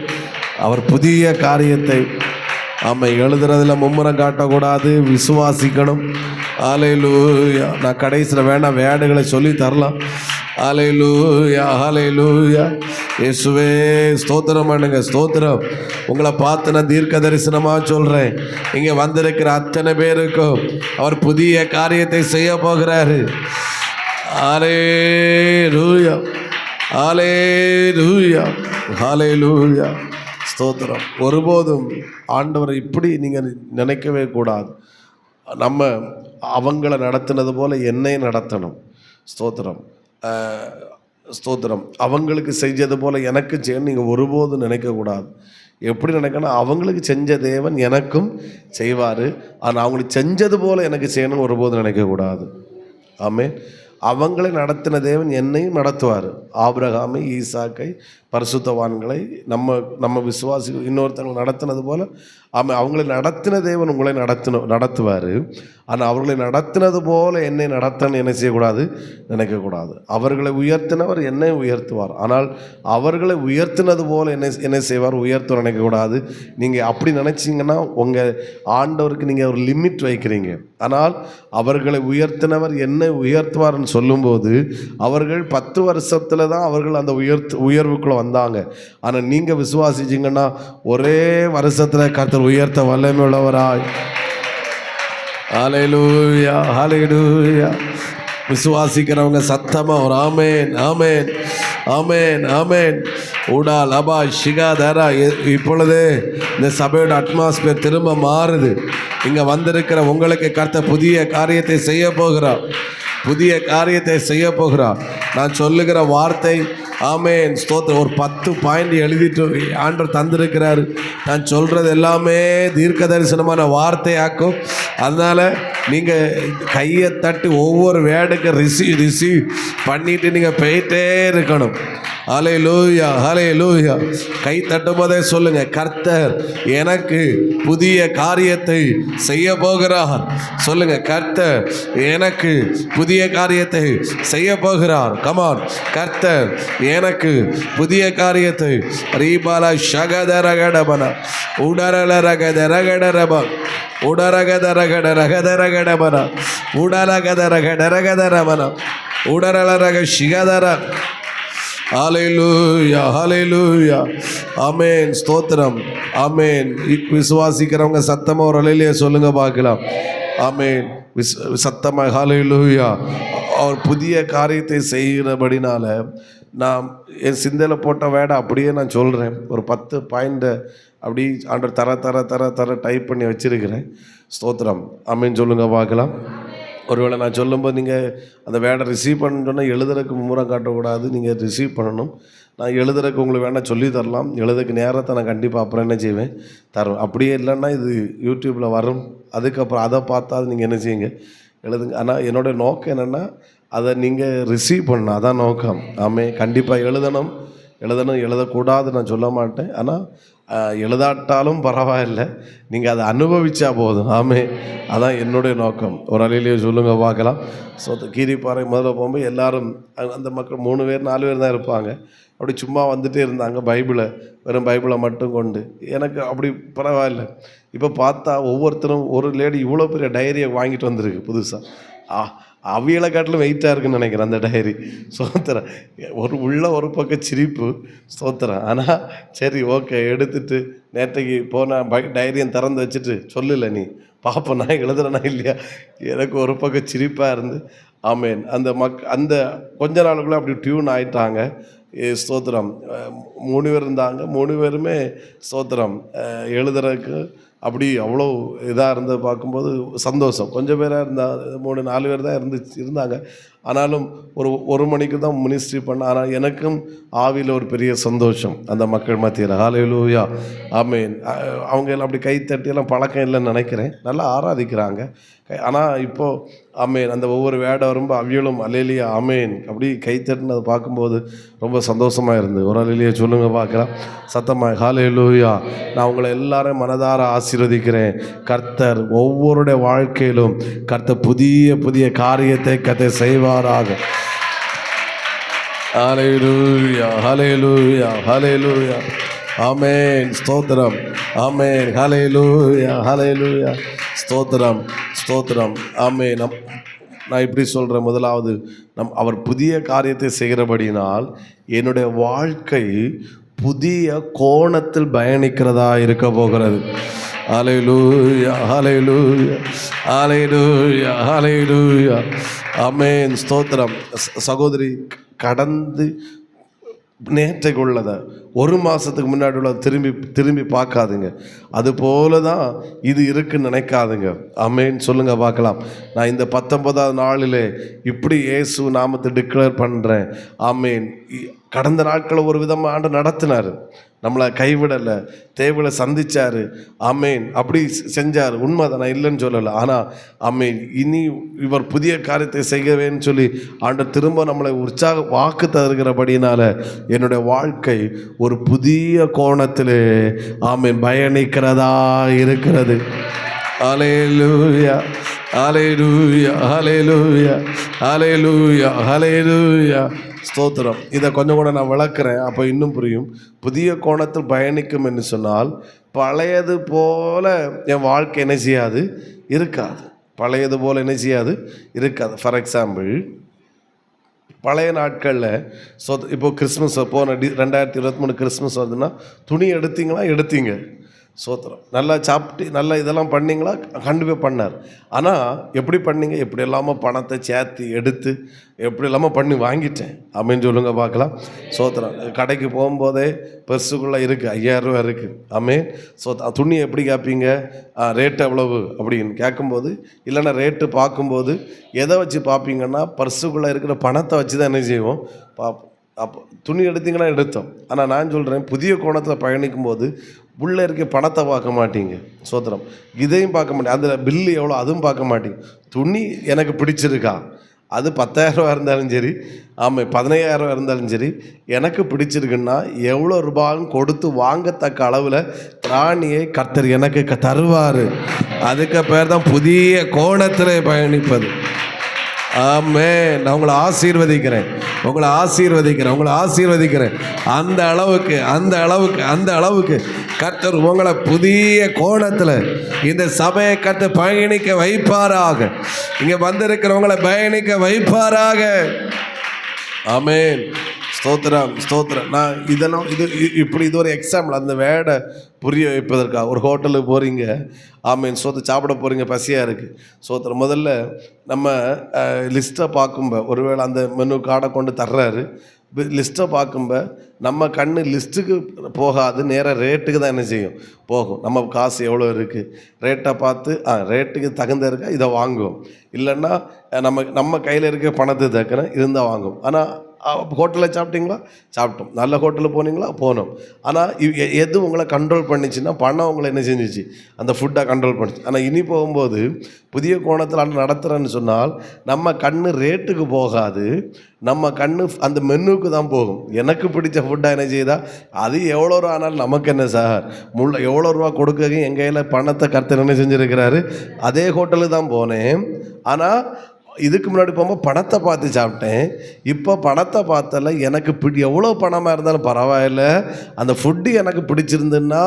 அவர் புதிய காரியத்தை எழுதுறதுல மும்முரம் காட்டக்கூடாது, விசுவாசிக்கணும். ஹல்லேலூயா. நான் கடைசியில் வேணாம் வேடுகளை சொல்லி தரலாம். ஹல்லேலூயா ஹல்லேலூயா. இயேசுவே ஸ்தோத்திரம் பண்ணுங்க. ஸ்தோத்திரம். உங்களை பார்த்து நான் தீர்க்க தரிசனமாக சொல்கிறேன், இங்கே வந்திருக்கிற அத்தனை பேருக்கும் அவர் புதிய காரியத்தை செய்ய போகிறாரு. ஹல்லேலூயா ஹல்லேலூயா ஹல்லேலூயா ஸ்தோத்திரம். ஒருபோதும் ஆண்டவரை இப்படி நீங்கள் நினைக்கவே கூடாது. நம்ம அவங்கள நடத்தினது போல் என்னை நடத்தணும். ஸ்தோத்திரம் ஸ்தோத்திரம். அவங்களுக்கு செஞ்சது போல் எனக்கு செய்யணும் நீங்கள் ஒருபோதும் நினைக்கக்கூடாது. எப்படி நினைக்கணும், அவங்களுக்கு செஞ்ச தேவன் எனக்கும் செய்வார், ஆனால் அவங்களுக்கு செஞ்சது போல் எனக்கு செய்யணும்னு ஒருபோதும் நினைக்கக்கூடாது. ஆமென். அவங்களை நடத்தின தேவன் என்னையும் நடத்துவார். ஆபிரகாமை, ஈசாக்கை, பரிசுத்தவான்களை நம்ம விசுவாசி இன்னொருத்தவங்களை நடத்தினது போல் அவங்களை நடத்தின தேவன் உங்களை நடத்துவார். ஆனால் அவர்களை நடத்தினது போல் என்னை நடத்தன்னு என்ன செய்யக்கூடாது, நினைக்கக்கூடாது. அவர்களை உயர்த்தினவர் என்னை உயர்த்துவார், ஆனால் அவர்களை உயர்த்தினது போல் என்ன செய்வார், உயர்த்த நினைக்கக்கூடாது. நீங்கள் அப்படி நினச்சிங்கன்னா உங்கள் ஆண்டவருக்கு நீங்கள் ஒரு லிமிட் வைக்கிறீங்க. ஆனால் அவர்களை உயர்த்தினவர் என்னை உயர்த்துவார்னு சொல்லும்போது அவர்கள் 10 வருஷத்தில் தான் அவர்கள் அந்த உயர்வுக்குள்ளே வந்தாங்க. ஆனால் நீங்கள் விசுவாசிச்சிங்கன்னா ஒரே வருஷத்தில் கர்த்தர் உயர்த்த வல்லமை உள்ளவராய். ஹல்லேலூயா ஹல்லேலூயா. விசுவாசிக்கிறவங்க சத்தமா ஒரு ஆமேன் ஆமேன் ஆமேன் ஆமேன். ஊடா லபா ஷிகாதரா. இப்பொழுது இந்த சபையோட அட்மாஸ்பியர் திரும்ப மாறுது. இங்கே வந்திருக்கிற உங்களுக்கு கர்த்தர் புதிய காரியத்தை செய்ய போகிறார், புதிய காரியத்தை செய்ய போகிறார். நான் சொல்லுகிற வார்த்தை ஆமேன் ஸ்தோத்திரம். ஒரு 10 பாயிண்ட் எழுதிட்டு ஆண்டவர் தந்திருக்கிறார். நான் சொல்கிறது எல்லாமே தீர்க்க தரிசனமான வார்த்தையாக்கும். அதனால் நீங்கள் கையை தட்டி ஒவ்வொரு வேர்டுக்கு ரிசீவ் பண்ணிட்டு நீங்கள் போயிட்டே இருக்கணும். ஹல்லேலூயா, ஹல்லேலூயா. கை தட்டும் போதே சொல்லுங்க, கர்த்தர் எனக்கு புதிய காரியத்தை செய்ய போகிறார். சொல்லுங்க, கர்த்தர் எனக்கு புதிய காரியத்தை செய்ய போகிறார். கமான், கர்த்தர் எனக்கு புதிய காரியத்தை. ரீபாலா ஷகதரகடபன உடரலரகதரகடரப உடரகதரகடரகதரகடபன உடரகதரகடரகதரபன உடரலரக ஷிகதர. ஹல்லேலூயா, ஹல்லேலூயா. ஆமென், ஸ்தோத்திரம். ஆமென். விசுவாசிக்கிறவங்க சத்தமாக ஒரு ஹல்லேலூயா சொல்லுங்க பார்க்கலாம். ஆமென். சத்தமாக ஹல்லேலூயா. அவர் புதிய காரியத்தை செய்கிறபடினால நான் என் சிந்தையில் போட்ட வேடை அப்படியே நான் சொல்கிறேன். ஒரு 10 பாயிண்ட்டை அப்படி ஆண்டர் தர டைப் பண்ணி வச்சுருக்கிறேன். ஸ்தோத்திரம். ஆமென் சொல்லுங்க பார்க்கலாம். ஒருவேளை நான் சொல்லும்போது நீங்கள் அந்த வேடை ரிசீவ் பண்ணணுன்னா எழுதுறதுக்கு மும்முரம் காட்டக்கூடாது, நீங்கள் ரிசீவ் பண்ணணும். நான் எழுதுறதுக்கு உங்களுக்கு வேணால் சொல்லி தரலாம். எழுதுறதுக்கு நேரத்தை நான் கண்டிப்பாக அப்புறம் என்ன செய்வேன், தருவேன். அப்படியே இல்லைன்னா இது யூடியூப்பில் வரும், அதுக்கப்புறம் அதை பார்த்தா நீங்கள் என்ன செய்யுங்க, எழுதுங்க. ஆனால் என்னோடய நோக்கம் என்னென்னா அதை நீங்கள் ரிசீவ் பண்ணணும், அதான் நோக்கம். ஆமே, கண்டிப்பாக எழுதணும், எழுதக்கூடாது நான் சொல்ல மாட்டேன். ஆனால் எழுதாட்டாலும் பரவாயில்லை, நீங்கள் அதை அனுபவித்தா போதும். ஆமே, அதான் என்னுடைய நோக்கம். ஒரு அலையிலேயே சொல்லுங்க பார்க்கலாம். ஸோ கீரிப்பாறை முதல்ல போகும்போது எல்லோரும் அந்த மக்கள் 3 பேர் 4 பேர் தான் இருப்பாங்க. அப்படி சும்மா வந்துகிட்டே இருந்தாங்க, வெறும் பைபிளை மட்டும் கொண்டு. எனக்கு அப்படி பரவாயில்லை. இப்போ பார்த்தா ஒவ்வொருத்தரும் ஒரு லேடி இவ்வளோ பெரிய டைரியை வாங்கிட்டு வந்திருக்கு புதுசாக. அவியலை காட்டிலும் வெயிட்டாக இருக்குன்னு நினைக்கிறேன் அந்த டைரி. ஸ்தோத்திரம். ஒரு பக்கம் சிரிப்பு. ஸ்தோத்திரம். ஆனால் சரி, ஓகே, எடுத்துட்டு நேற்றைக்கு போனால் டைரியை திறந்து வச்சுட்டு சொல்லலை, நீ பார்ப்போம் நான் எழுதுறேனா இல்லையா. எனக்கு ஒரு பக்கம் சிரிப்பாக இருந்து. ஆமேன். அந்த கொஞ்ச நாளுக்குள்ளே அப்படி டியூன் ஆகிட்டாங்க. ஸ்தோத்திரம். 3 பேர் இருந்தாங்க. 3 பேருமே ஸ்தோத்திரம் எழுதுறதுக்கு அப்படி அவ்வளோ இதாக இருந்தது பார்க்கும்போது சந்தோஷம். கொஞ்சம் பேராக இருந்தால் 3-4 பேர் தான் இருந்தாங்க. ஆனாலும் ஒரு மணிக்கு தான் மினிஸ்ட்ரி பண்ண. ஆனால் எனக்கும் ஆவியில் ஒரு பெரிய சந்தோஷம் அந்த மக்கள் மத்தியில். ஹல்லேலூயா, ஆமென். அவங்க எல்லாம் அப்படி கை தட்டியெல்லாம் பழக்கம் இல்லைன்னு நினைக்கிறேன், நல்லா ஆராதிக்கிறாங்க. ஆனால் இப்போது ஆமேன், அந்த ஒவ்வொரு வேடை வரும்போது அவியலும் அல்லேலியா ஆமேன் அப்படி கை தட்டினதை பார்க்கும்போது ரொம்ப சந்தோஷமாக இருந்தது. ஒரு அல்லேலியா சொல்லுங்க பார்க்கலாம் சத்தமாக. ஹல்லேலூயா. நான் உங்களை எல்லாரும் மனதார ஆசீர்வதிக்கிறேன். கர்த்தர் ஒவ்வொருடைய வாழ்க்கையிலும் கர்த்தர் புதிய புதிய காரியத்தை கர்த்தர் செய்வாராக. ஹல்லேலூயா, ஹல்லேலூயா, ஹல்லேலூயா. ஆமென், ஸ்தோத்திரம். ஆமென், ஹல்லேலூயா, ஹல்லேலூயா. ஸ்தோத்திரம், ஸ்தோத்திரம். ஆமென். நான் இப்படி சொல்கிறேன், முதலாவது அவர் புதிய காரியத்தை செய்கிறபடினால் என்னுடைய வாழ்க்கை புதிய கோணத்தில் பயணிக்கிறதா இருக்க போகிறது. ஹல்லேலூயா, ஹல்லேலூயா, ஹல்லேலூயா, ஹல்லேலூயா. ஆமென், ஸ்தோத்திரம். சகோதரி, கடந்து நேற்றைக்கு உள்ளதை 1 மாதத்துக்கு முன்னாடி உள்ளதை திரும்பி பார்க்காதுங்க. அதுபோல தான் இது இருக்குன்னு நினைக்காதுங்க. ஆமென் சொல்லுங்க பார்க்கலாம். நான் இந்த 19ஆவது நாளிலே இப்படி இயேசு நாமத்தை டிக்ளேர் பண்ணுறேன். ஆமென். கடந்த நாட்களில் ஒரு விதமாக ஆண்டு நடத்தினார், நம்மளை கைவிடலை, தேவையை சந்தித்தார். ஆமேன், அப்படி செஞ்சார். உண்மை தான், நான் இல்லைன்னு சொல்லலை. ஆனால் ஆமேன், இனி இவர் புதிய காரியத்தை செய்யவேன்னு சொல்லி ஆண்டு திரும்ப நம்மளை வாக்கு தருகிறபடினால என்னுடைய வாழ்க்கை ஒரு புதிய கோணத்திலே ஆமேன் பயணிக்கிறதா இருக்கிறது. ஹல்லேலூயா, ஹல்லேலூயா, ஹல்லேலூயா, ஹல்லேலூயா, ஹல்லேலூயா. ஸ்தோத்திரம். இதை கொஞ்சம் கூட நான் விளக்குறேன், அப்போ இன்னும் புரியும். புதிய கோணத்தில் பயணிக்கும் என்று சொன்னால் பழையது போல என் வாழ்க்கை என்ன செய்யாது, இருக்காது. பழையது போல் என்ன செய்யாது, இருக்காது. ஃபார் எக்ஸாம்பிள், பழைய நாட்களில் இப்போ கிறிஸ்மஸ் போன 2023 கிறிஸ்மஸ் வருதுன்னா துணி எடுத்தீங்க. சோத்திரம். நல்லா சாப்பிட்டு நல்லா இதெல்லாம் பண்ணிங்களா, கண்டிப்பாக பண்ணார். ஆனால் எப்படி பண்ணீங்க, எப்படி இல்லாமல் பணத்தை சேர்த்து எடுத்து எப்படி இல்லாமல் பண்ணி வாங்கிட்டேன். அப்படின்னு சொல்லுங்க பார்க்கலாம். சோத்திரம். கடைக்கு போகும்போதே பெருசுக்குள்ளே இருக்குது, 5000 ரூபா இருக்குது. ஆமேன். துணி எப்படி கேட்பீங்க, ரேட்டு எவ்வளவு அப்படின்னு கேட்கும்போது, இல்லைன்னா ரேட்டு பார்க்கும்போது எதை வச்சு பார்ப்பீங்கன்னா பர்சுக்குள்ளே இருக்கிற பணத்தை வச்சு தான் என்ன செய்வோம், பார்ப்போம். அப்போ துணி எடுத்தீங்கன்னா எடுத்தோம். ஆனால் நான் சொல்கிறேன், புதிய கோணத்தில் பயணிக்கும் போது உள்ளே இருக்க பணத்தை பார்க்க மாட்டீங்க. சோத்திரம். இதையும் பார்க்க மாட்டீங்க. அதில் பில்லு எவ்வளோ அதுவும் பார்க்க மாட்டீங்க. துணி எனக்கு பிடிச்சிருக்கா, அது 10,000 இருந்தாலும் சரி, ஆமாம் 15,000 இருந்தாலும் சரி, எனக்கு பிடிச்சிருக்குன்னா எவ்வளோ ரூபாயும் கொடுத்து வாங்கத்தக்க அளவில் திராணியை கர்த்தர் எனக்கு தருவார். அதுக்கு பேர் தான் புதிய கோணத்தில் பயணிப்பது. ஆமென். நான் உங்களை ஆசீர்வதிக்கிறேன், உங்களை ஆசீர்வதிக்கிறேன், உங்களை ஆசீர்வதிக்கிறேன். அந்த அளவுக்கு அந்த அளவுக்கு அந்த அளவுக்கு கர்த்தர் உங்களை புதிய கோணத்தில் இந்த சபையை கர்த்தர் பயணிக்க வைப்பாராக. இங்கே வந்திருக்கிறவங்களை பயணிக்க வைப்பாராக. ஆமென். ஸ்தோத்திரம், ஸ்தோத்திரம். நான் இதெல்லாம் இது ஒரு எக்ஸாம்பிள். அந்த வேடை புரிய வைப்பதற்காக. ஒரு ஹோட்டலுக்கு போகிறீங்க, ஆமீன், சாப்பிட போகிறீங்க, பசியாக இருக்குது. சோத்திரம். முதல்ல நம்ம லிஸ்ட்டை பார்க்கும்போது, ஒருவேளை அந்த மெனு கார்டை கொண்டு தர்றாரு, லிஸ்ட்டை பார்க்கும்போது நம்ம கண் லிஸ்ட்டுக்கு போகாது, நேராக ரேட்டுக்கு தான் என்ன செய்யும், போகும். நம்ம காசு எவ்வளோ இருக்குது, ரேட்டை பார்த்து ரேட்டுக்கு தகுந்த இருக்கா இதை வாங்குவோம். இல்லைன்னா நம்ம கையில் இருக்க பணத்தை தக்கன இருந்தால் வாங்குவோம். ஆனால் ஹோட்டலில் சாப்பிட்டீங்களா, சாப்பிட்டோம். நல்ல ஹோட்டலில் போனீங்களா, போனோம். ஆனால் எது உங்களை கண்ட்ரோல் பண்ணிச்சுன்னா பணம் உங்களை என்ன செஞ்சிச்சு, அந்த ஃபுட்டை கண்ட்ரோல் பண்ணிச்சு. ஆனால் இனி போகும்போது புதிய கோணத்தில் நடத்துகிறேன்னு சொன்னால் நம்ம கண் ரேட்டுக்கு போகாது, நம்ம கண் அந்த மெனுவுக்கு தான் போகும். எனக்கு பிடிச்ச ஃபுட்டாக என்ன செய்யுதா, அது எவ்வளோ ரூபா ஆனாலும் நமக்கு என்ன சார், எவ்வளோ ரூபா கொடுக்க என் கையில் பணத்தை கர்த்தர் என்ன செஞ்சுருக்கிறாரு. அதே ஹோட்டலுக்கு தான் போனேன், ஆனால் இதுக்கு முன்னாடி போகும்போது பணத்தை பார்த்து சாப்பிட்டேன். இப்போ பணத்தை பார்த்தல எனக்கு எவ்வளோ பணமாக இருந்தாலும் பரவாயில்ல, அந்த ஃபுட்டு எனக்கு பிடிச்சிருந்துன்னா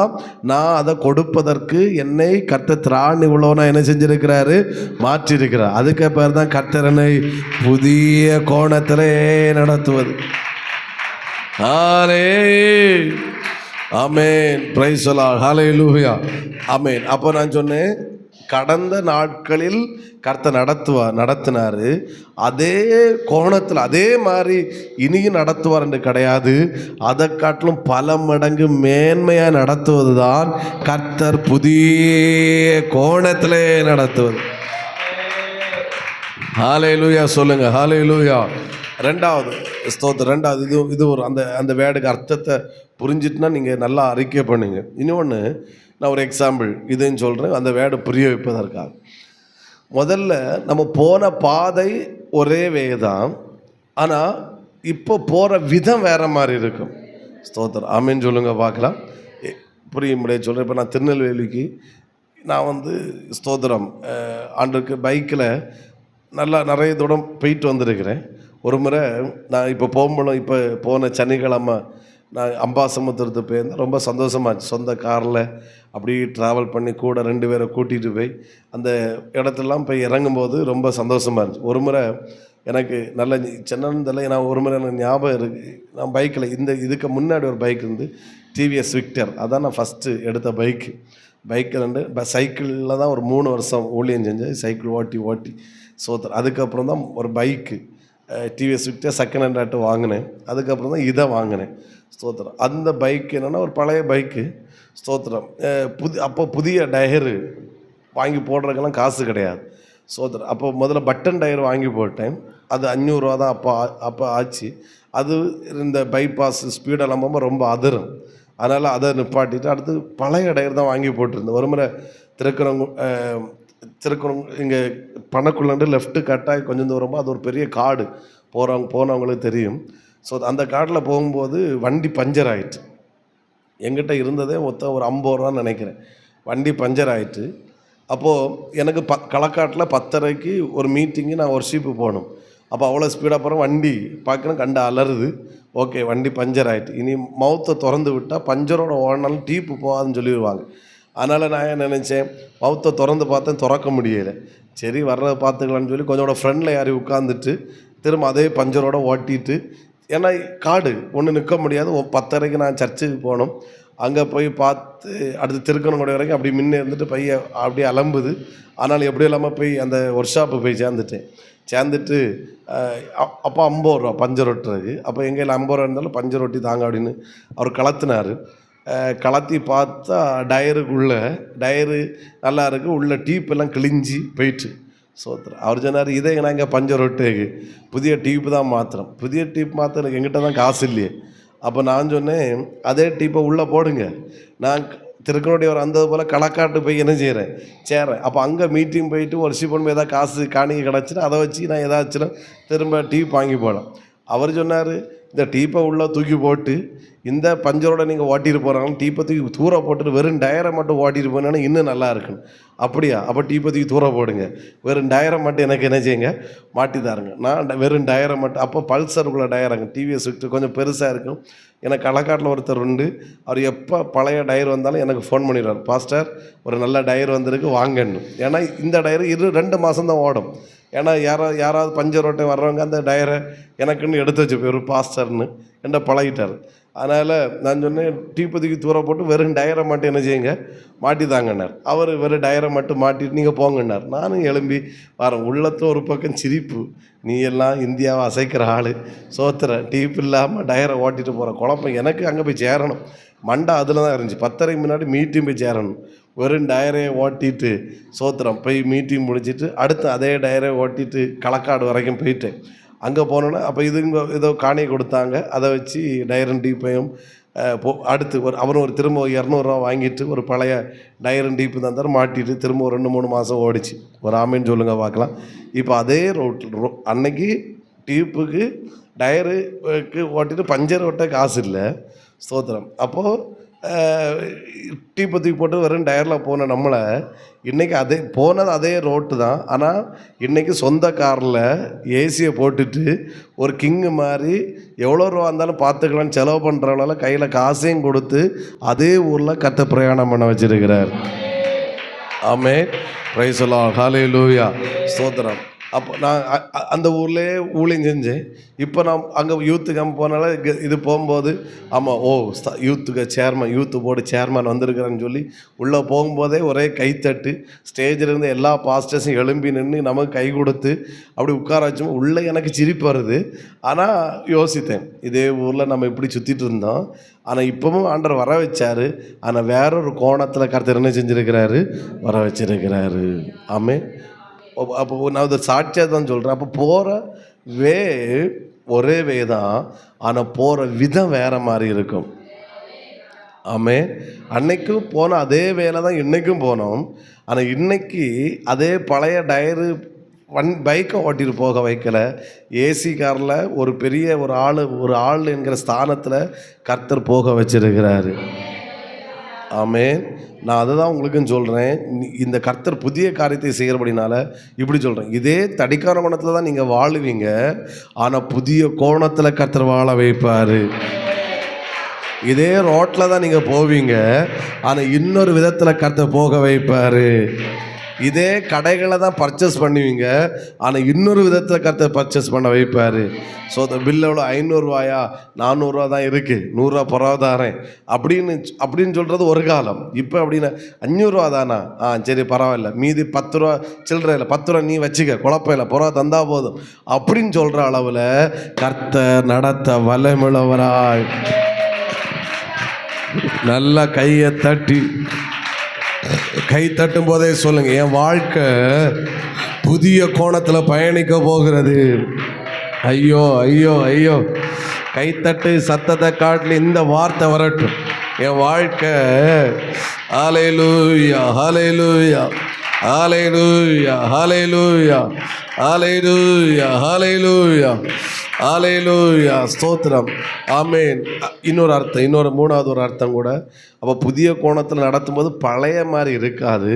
நான் அதை கொடுப்பதற்கு என்னை கர்த்தர் திராணி உள்ளவனா என்ன செஞ்சுருக்கிறாரு, மாற்றிருக்கிறார். அதுக்கு பேர் தான் கர்த்தரனை புதிய கோணத்திலே நடத்துவது. ஆமென். Praise the Lord. ஹல்லேலூயா. ஆமென். அப்போ நான் சொன்னேன், கடந்த நாட்களில் கர்த்தர் நடத்தினார். அதே கோணத்தில் அதே மாதிரி இனியும் நடத்துவார் என்று கிடையாது. அதை காட்டிலும் பல மடங்கு மேன்மையாக நடத்துவது தான் கர்த்தர் புதிய கோணத்திலே நடத்துவது. ஹல்லேலூயா சொல்லுங்க. ஹல்லேலூயா. ரெண்டாவது ஸ்தோத்திரம். ரெண்டாவது இது ஒரு அந்த வேர்டுக்கு அர்த்தத்தை புரிஞ்சிட்டுனா நீங்கள் நல்லா அறிக்கை பண்ணுங்க. இன்னொன்று நான் ஒரு எக்ஸாம்பிள் இதையும் சொல்கிறேன், அந்த வேர்டை புரிய வைப்பதற்காக. முதல்ல நம்ம போன பாதை ஒரே வே தான், ஆனால் இப்போ போகிற விதம் வேறு மாதிரி இருக்கும். ஸ்தோத்திரம். ஆமேன்னு சொல்லுங்க பார்க்கலாம். புரிய முடியாது சொல்கிறேன். இப்போ நான் திருநெல்வேலிக்கு நான் ஸ்தோத்திரம் ஆண்டுக்கு பைக்கில் நிறைய தூரம் போயிட்டு வந்திருக்கிறேன். ஒரு முறை நான் இப்போ இப்போ போன சனிக்கிழமை நான் அம்பாசமுத்திரத்து போயிருந்தேன். ரொம்ப சந்தோஷமாக இருந்துச்சு. சொந்த காரில் அப்படி ட்ராவல் பண்ணி கூட 2 பேரை கூட்டிகிட்டு போய் அந்த இடத்துலலாம் போய் இறங்கும்போது ரொம்ப சந்தோஷமாக இருந்துச்சு. ஒரு முறை எனக்கு நல்ல சின்னதில் நான் ஒரு முறை எனக்கு ஞாபகம் இருக்குது. நான் பைக்கில் இதுக்கு முன்னாடி ஒரு பைக் டிவிஎஸ் விக்டர், அதான் நான் ஃபஸ்ட்டு எடுத்த பைக்கில் சைக்கிளில் தான் ஒரு 3 வருஷம் ஊழியம் செஞ்சேன். சைக்கிள் ஓட்டி சோத்தர். அதுக்கப்புறம் தான் ஒரு bike TVS Victor second hand ஆட்டு வாங்கினேன். அதுக்கப்புறம் தான் இதை வாங்கினேன். ஸ்தோத்திரம். அந்த பைக் என்னென்னா ஒரு பழைய பைக்கு. ஸ்தோத்திரம். அப்போ புதிய டயரு வாங்கி போடுறதுக்கெல்லாம் காசு கிடையாது. ஸ்தோத்திரம். அப்போ முதல்ல பட்டன் டயர் வாங்கி போட்டேன். அது 500 ரூபா தான் அப்போ ஆச்சு. அது இந்த பைபாஸ் ஸ்பீடெல்லாம் போகும்போது ரொம்ப அதிரும். அதனால் அதை நிப்பாட்டிட்டு அடுத்து பழைய டயர் தான் வாங்கி போட்டிருந்தேன். ஒரு முறை திருக்குறங்க இங்கே பணக்குள்ளண்டு லெஃப்ட்டு கட்டாகி கொஞ்சம் தூரமாக அது ஒரு பெரிய காடு, போனவங்களுக்கு தெரியும். ஸோ அந்த காட்டில் போகும்போது வண்டி பஞ்சர் ஆகிட்டு, எங்கிட்ட இருந்ததே மொத்தம் ஒரு 50 ரூபான்னு நினைக்கிறேன். வண்டி பஞ்சர் ஆகிட்டு. அப்போது எனக்கு களக்காட்டில் 10:30க்கு ஒரு மீட்டிங்கு, நான் ஒர்ஷிப்பு போகணும். அப்போ அவ்வளோ ஸ்பீடாக போகிறேன். வண்டி பார்க்கணும், கண்டு அலறுது. ஓகே, வண்டி பஞ்சர் ஆகிட்டு. இனி மவுத்தை திறந்து விட்டால் பஞ்சரோட ஓடினாலும் டீப்பு போகாதுன்னு சொல்லிடுவாங்க. அதனால் நான் என்ன நினச்சேன், மவுத்தை திறந்து பார்த்தேன், திறக்க முடியலை. சரி வர்றதை பார்த்துக்கலான்னு சொல்லி கொஞ்சோட ஃப்ரெண்டில் யாரையும் உட்காந்துட்டு திரும்ப அதே பஞ்சரோடு ஓட்டிட்டு, ஏன்னா காடு ஒன்று நிற்க முடியாது. 10:30க்கு நான் சர்ச்சுக்கு போகணும். அங்கே போய் பார்த்து அடுத்து திருக்கணங்குடி வரைக்கும் அப்படி முன்னே இருந்துட்டு பைய அப்படியே அலம்புது. ஆனால் எப்படி இல்லாமல் போய் அந்த ஒர்க் ஷாப்பு போய் சேர்ந்துட்டு அப்போ 50 ரூபா பஞ்சர் ஒட்டுறதுக்கு. அப்போ எங்கள் 50 ரூபா இருந்தாலும் பஞ்சர் ஒட்டி தாங்க அப்படின்னு அவர் கலத்தினார். கலத்தி பார்த்தா டயரு நல்லா இருக்குது, உள்ள டீப்பெல்லாம் கிழிஞ்சி போயிட்டு. சோத்திரம். அவர் சொன்னார், இதை நான் இங்கே பஞ்சர் ஒட்டேக்கு புதிய டீப்பு தான் மாத்திரம். புதிய டீப் மாத்திரம் எனக்கு எங்கிட்ட தான் காசு இல்லையே. அப்போ நான் சொன்னேன், அதே டீப்பை உள்ளே போடுங்க, நான் திருக்கனுடைய வந்தது போல் களக்காட்டு போய் என்ன செய்கிறேன் சேர்றேன். அப்போ அங்கே மீட்டிங் போயிட்டு ஒரு பண்ணும்போது ஏதாவது காசு காணிக்கை கிடச்சின்னா அதை வச்சு நான் ஏதாச்சும் திரும்ப டீப் வாங்கி போகலாம். அவர் சொன்னார், இந்த டீப்பை உள்ளே தூக்கி போட்டு இந்த பஞ்சரோட நீங்கள் ஓட்டிட்டு போகிறாங்க, டீப்பை தூக்கி தூர போட்டுட்டு வெறும் டயரை மட்டும் ஓட்டிட்டு போனேன்னா இன்னும் நல்லா இருக்குன்னு. அப்படியா? அப்போ டீப்பை தூக்கி தூர போடுங்க, வெறும் டயரை மட்டும் எனக்கு என்ன செய்யுங்க, மாட்டி தாருங்க. நான் வெறும் டயரை மட்டும், அப்போ பல்சருக்குள்ள டயராங்க, டிவிஎஸ் விட்டு கொஞ்சம் பெருசாக இருக்கும். எனக்கு களக்காட்டில் ஒருத்தர் உண்டு, அவர் எப்போ பழைய டயர் வந்தாலும் எனக்கு ஃபோன் பண்ணிடுவார், பாஸ்டர் ஒரு நல்ல டயர் வந்திருக்கு வாங்கன்னு. ஏன்னா இந்த டயர் 2 மாதம் தான் ஓடும். ஏன்னா யாராவது பஞ்சர் ஓட்டை வர்றவங்க அந்த டயரை எனக்குன்னு எடுத்து வச்சு போய் ஒரு பாஸ்டர்னு என்ன பழகிட்டார். அதனால் நான் சொன்னேன், டீப்பதிக்கு தூர போட்டு வெறும் டயரை மட்டும் என்ன செய்யுங்க, மாட்டி தாங்கன்னார். அவர் வெறும் டயரை மட்டும் மாட்டிட்டு நீங்கள் போங்கன்னார். நானும் எழும்பி வரேன். உள்ளத்தில் ஒரு பக்கம் சிரிப்பு, நீ எல்லாம் இந்தியாவை அசைக்கிற ஆள், சோத்துற டீப் இல்லாமல் டயரை ஓட்டிட்டு போகிற குழப்பம். எனக்கு அங்கே போய் சேரணும், மண்டை அதில் தான் இருந்துச்சு. 10:30 முன்னாடி மீட்டிங் போய் சேரணும். வெறும் டயரையை ஓட்டிட்டு சோத்திரம் போய் மீட்டிங் முடிச்சுட்டு அடுத்து அதே டயரை ஓட்டிட்டு களக்காடு வரைக்கும் போயிட்டேன். அங்கே போனோன்னா அப்போ இதுங்க ஏதோ காணியை கொடுத்தாங்க, அதை வச்சு டயரும் டீப்பையும் அடுத்து அவரும் ஒரு திரும்ப 200 ரூபா வாங்கிட்டு ஒரு பழைய டயரும் டீப்பு தந்தார், மாட்டிட்டு திரும்ப ஒரு 2-3 மாதம் ஓடிச்சு. ஒரு ஆமேன்னு சொல்லுங்கள் பார்க்கலாம். இப்போ அதே ரோட்டில் அன்னைக்கு டீப்புக்கு டயருக்கு ஓட்டிட்டு பஞ்சர் ஓட்ட காசு இல்லை, ஸ்தோத்திரம். அப்போது டீப்பை தூக்கி போட்டு வெறும் டயரில் போன நம்மளை இன்றைக்கி அதே போனது அதே ரோட்டு தான். ஆனால் இன்றைக்கி சொந்த காரில் ஏசியை போட்டுட்டு ஒரு கிங்கு மாதிரி எவ்வளோ ரூபா இருந்தாலும் பார்த்துக்கலான்னு செலவு பண்ணுறவங்களால கையில் காசையும் கொடுத்து அதே ஊரில் கர்த்தர் பிரயாணம் பண்ண வச்சிருக்கிறார். ஆமென், பிரைஸ் தி லார்ட், ஹல்லேலூயா, ஸ்தோத்திரம். அப்போ நான் அந்த ஊர்லேயே ஊழியம் செஞ்சேன். இப்போ நான் அங்கே யூத்து கேம்ப் போனால இது போகும்போது ஆமாம், யூத்துக்கு சேர்மன், யூத்து போர்டு சேர்மன் வந்திருக்கிறேன்னு சொல்லி உள்ளே போகும்போதே ஒரே கைத்தட்டு, ஸ்டேஜில் இருந்து எல்லா பாஸ்டர்ஸும் எழும்பி நின்று நமக்கு கை கொடுத்து அப்படி உட்கார வச்சோம். உள்ளே எனக்கு சிரிப்பு வருது. ஆனால் யோசித்தேன், இதே ஊரில் நம்ம இப்படி சுற்றிட்டு இருந்தோம், ஆனால் இப்போவும் ஆண்டவர் வர வச்சார். ஆனால் வேறொரு கோணத்தில் கர்த்தர் என்ன செஞ்சுருக்கிறாரு, வர வச்சிருக்கிறாரு. ஆமென். அப்போ நான் அதை சாட்சியாக தான் சொல்கிறேன். அப்போ போகிற ஒரே வே தான், ஆனால் போகிற விதம் வேறு மாதிரி இருக்கும். ஆமென். அன்னைக்கும் போன அதே வேலை தான் இன்றைக்கும் போனோம். ஆனால் இன்றைக்கி அதே பழைய டயரு பைக்கை ஓட்டிட்டு போக வைக்கலை, ஏசி காரில் ஒரு பெரிய ஒரு ஆள் என்கிற ஸ்தானத்தில் கர்த்தர் போக வச்சிருக்கிறாரு. ஆமென். நான் அதை தான் உங்களுக்கும் சொல்கிறேன். இந்த கர்த்தர் புதிய காரியத்தை செய்கிறபடினால இப்படி சொல்கிறேன். இதே தடிக்கான கோணத்தில் தான் நீங்கள் வாழுவீங்க, ஆனால் புதிய கோணத்தில் கர்த்தர் வாழ வைப்பார். இதே ரோட்டில் தான் நீங்கள் போவீங்க, ஆனால் இன்னொரு விதத்தில் கர்த்தர் போக வைப்பார். இதே கடைகளை தான் பர்ச்சேஸ் பண்ணுவீங்க, ஆனால் இன்னொரு விதத்தில் கர்த்தர் பர்ச்சேஸ் பண்ண வைப்பார். ஸோ அந்த பில் எவ்வளோ, 500 ரூபாயா, 400 ரூபா தான் இருக்குது, 100 ரூபா பரவாதாரேன் அப்படின்னு சொல்கிறது ஒரு காலம். இப்போ அப்படின்னா 500 ரூபா தானா, சரி பரவாயில்ல, மீதி 10 ரூபா சில்லற இல்லை, 10 ரூபா நீ வச்சுக்க, குழப்பம் இல்லை, பரவா தந்தா போதும் அப்படின்னு சொல்கிற அளவில் கர்த்தர் நடத்த வல்லமையுள்ளவராய். நல்லா கையை தட்டி கை தட்டும் போதே சொல்லுங்க, என் வாழ்க்கை புதிய கோணத்தில் பயணிக்க போகிறது. ஐயோ ஐயோ ஐயோ, கைத்தட்டு சத்தத்தை காட்டில் இந்த வார்த்தை வரட்டும், என் வாழ்க்கை ஹல்லேலூயா ஹல்லேலூயா ஹல்லேலூயா ஹல்லேலூயா ஹல்லேலூயா ஹல்லேலூயா ஹல்லேலூயா, ஸ்தோத்திரம். ஆமென். இன்னொரு மூணாவது ஒரு அர்த்தம் கூட. அப்போ புதிய கோணத்தில் நடத்தும்போது பழைய மாதிரி இருக்காது.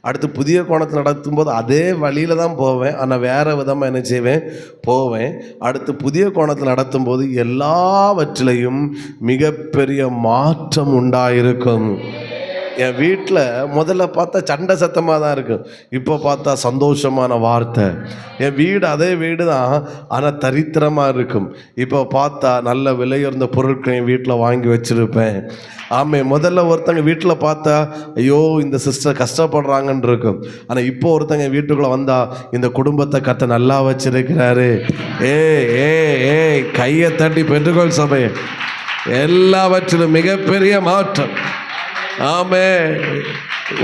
அடுத்து புதிய கோணத்தில் நடத்தும்போது அதே வழியில் தான் போவேன், ஆனால் வேறு விதமாக என்ன செய்வேன், போவேன். அடுத்து புதிய கோணத்தில் நடத்தும்போது எல்லாவற்றிலையும் மிகப்பெரிய மாற்றம் உண்டாயிருக்கும். என் வீட்டில் முதல்ல பார்த்தா சண்டை சத்தமாக தான் இருக்கும், இப்போ பார்த்தா சந்தோஷமான வார்த்தை. என் வீடு அதே வீடு தான், ஆனால் தரித்திரமாக இருக்கும். இப்போ பார்த்தா நல்ல விலையுயர்ந்த பொருட்கள் என் வீட்டில் வாங்கி வச்சுருப்பேன். ஆமாம், முதல்ல ஒருத்தங்க வீட்டில் பார்த்தா ஐயோ இந்த சிஸ்டர் கஷ்டப்படுறாங்கன்னு இருக்கும், ஆனால் இப்போ ஒருத்தங்க வீட்டுக்குள்ளே வந்தால் இந்த குடும்பத்தை கத்த நல்லா வச்சிருக்கிறாரு. ஏய் கையை தட்டி பெற்றுக்கொள் சபையை, எல்லாவற்றிலும் மிகப்பெரிய மாற்றம். ஆமே,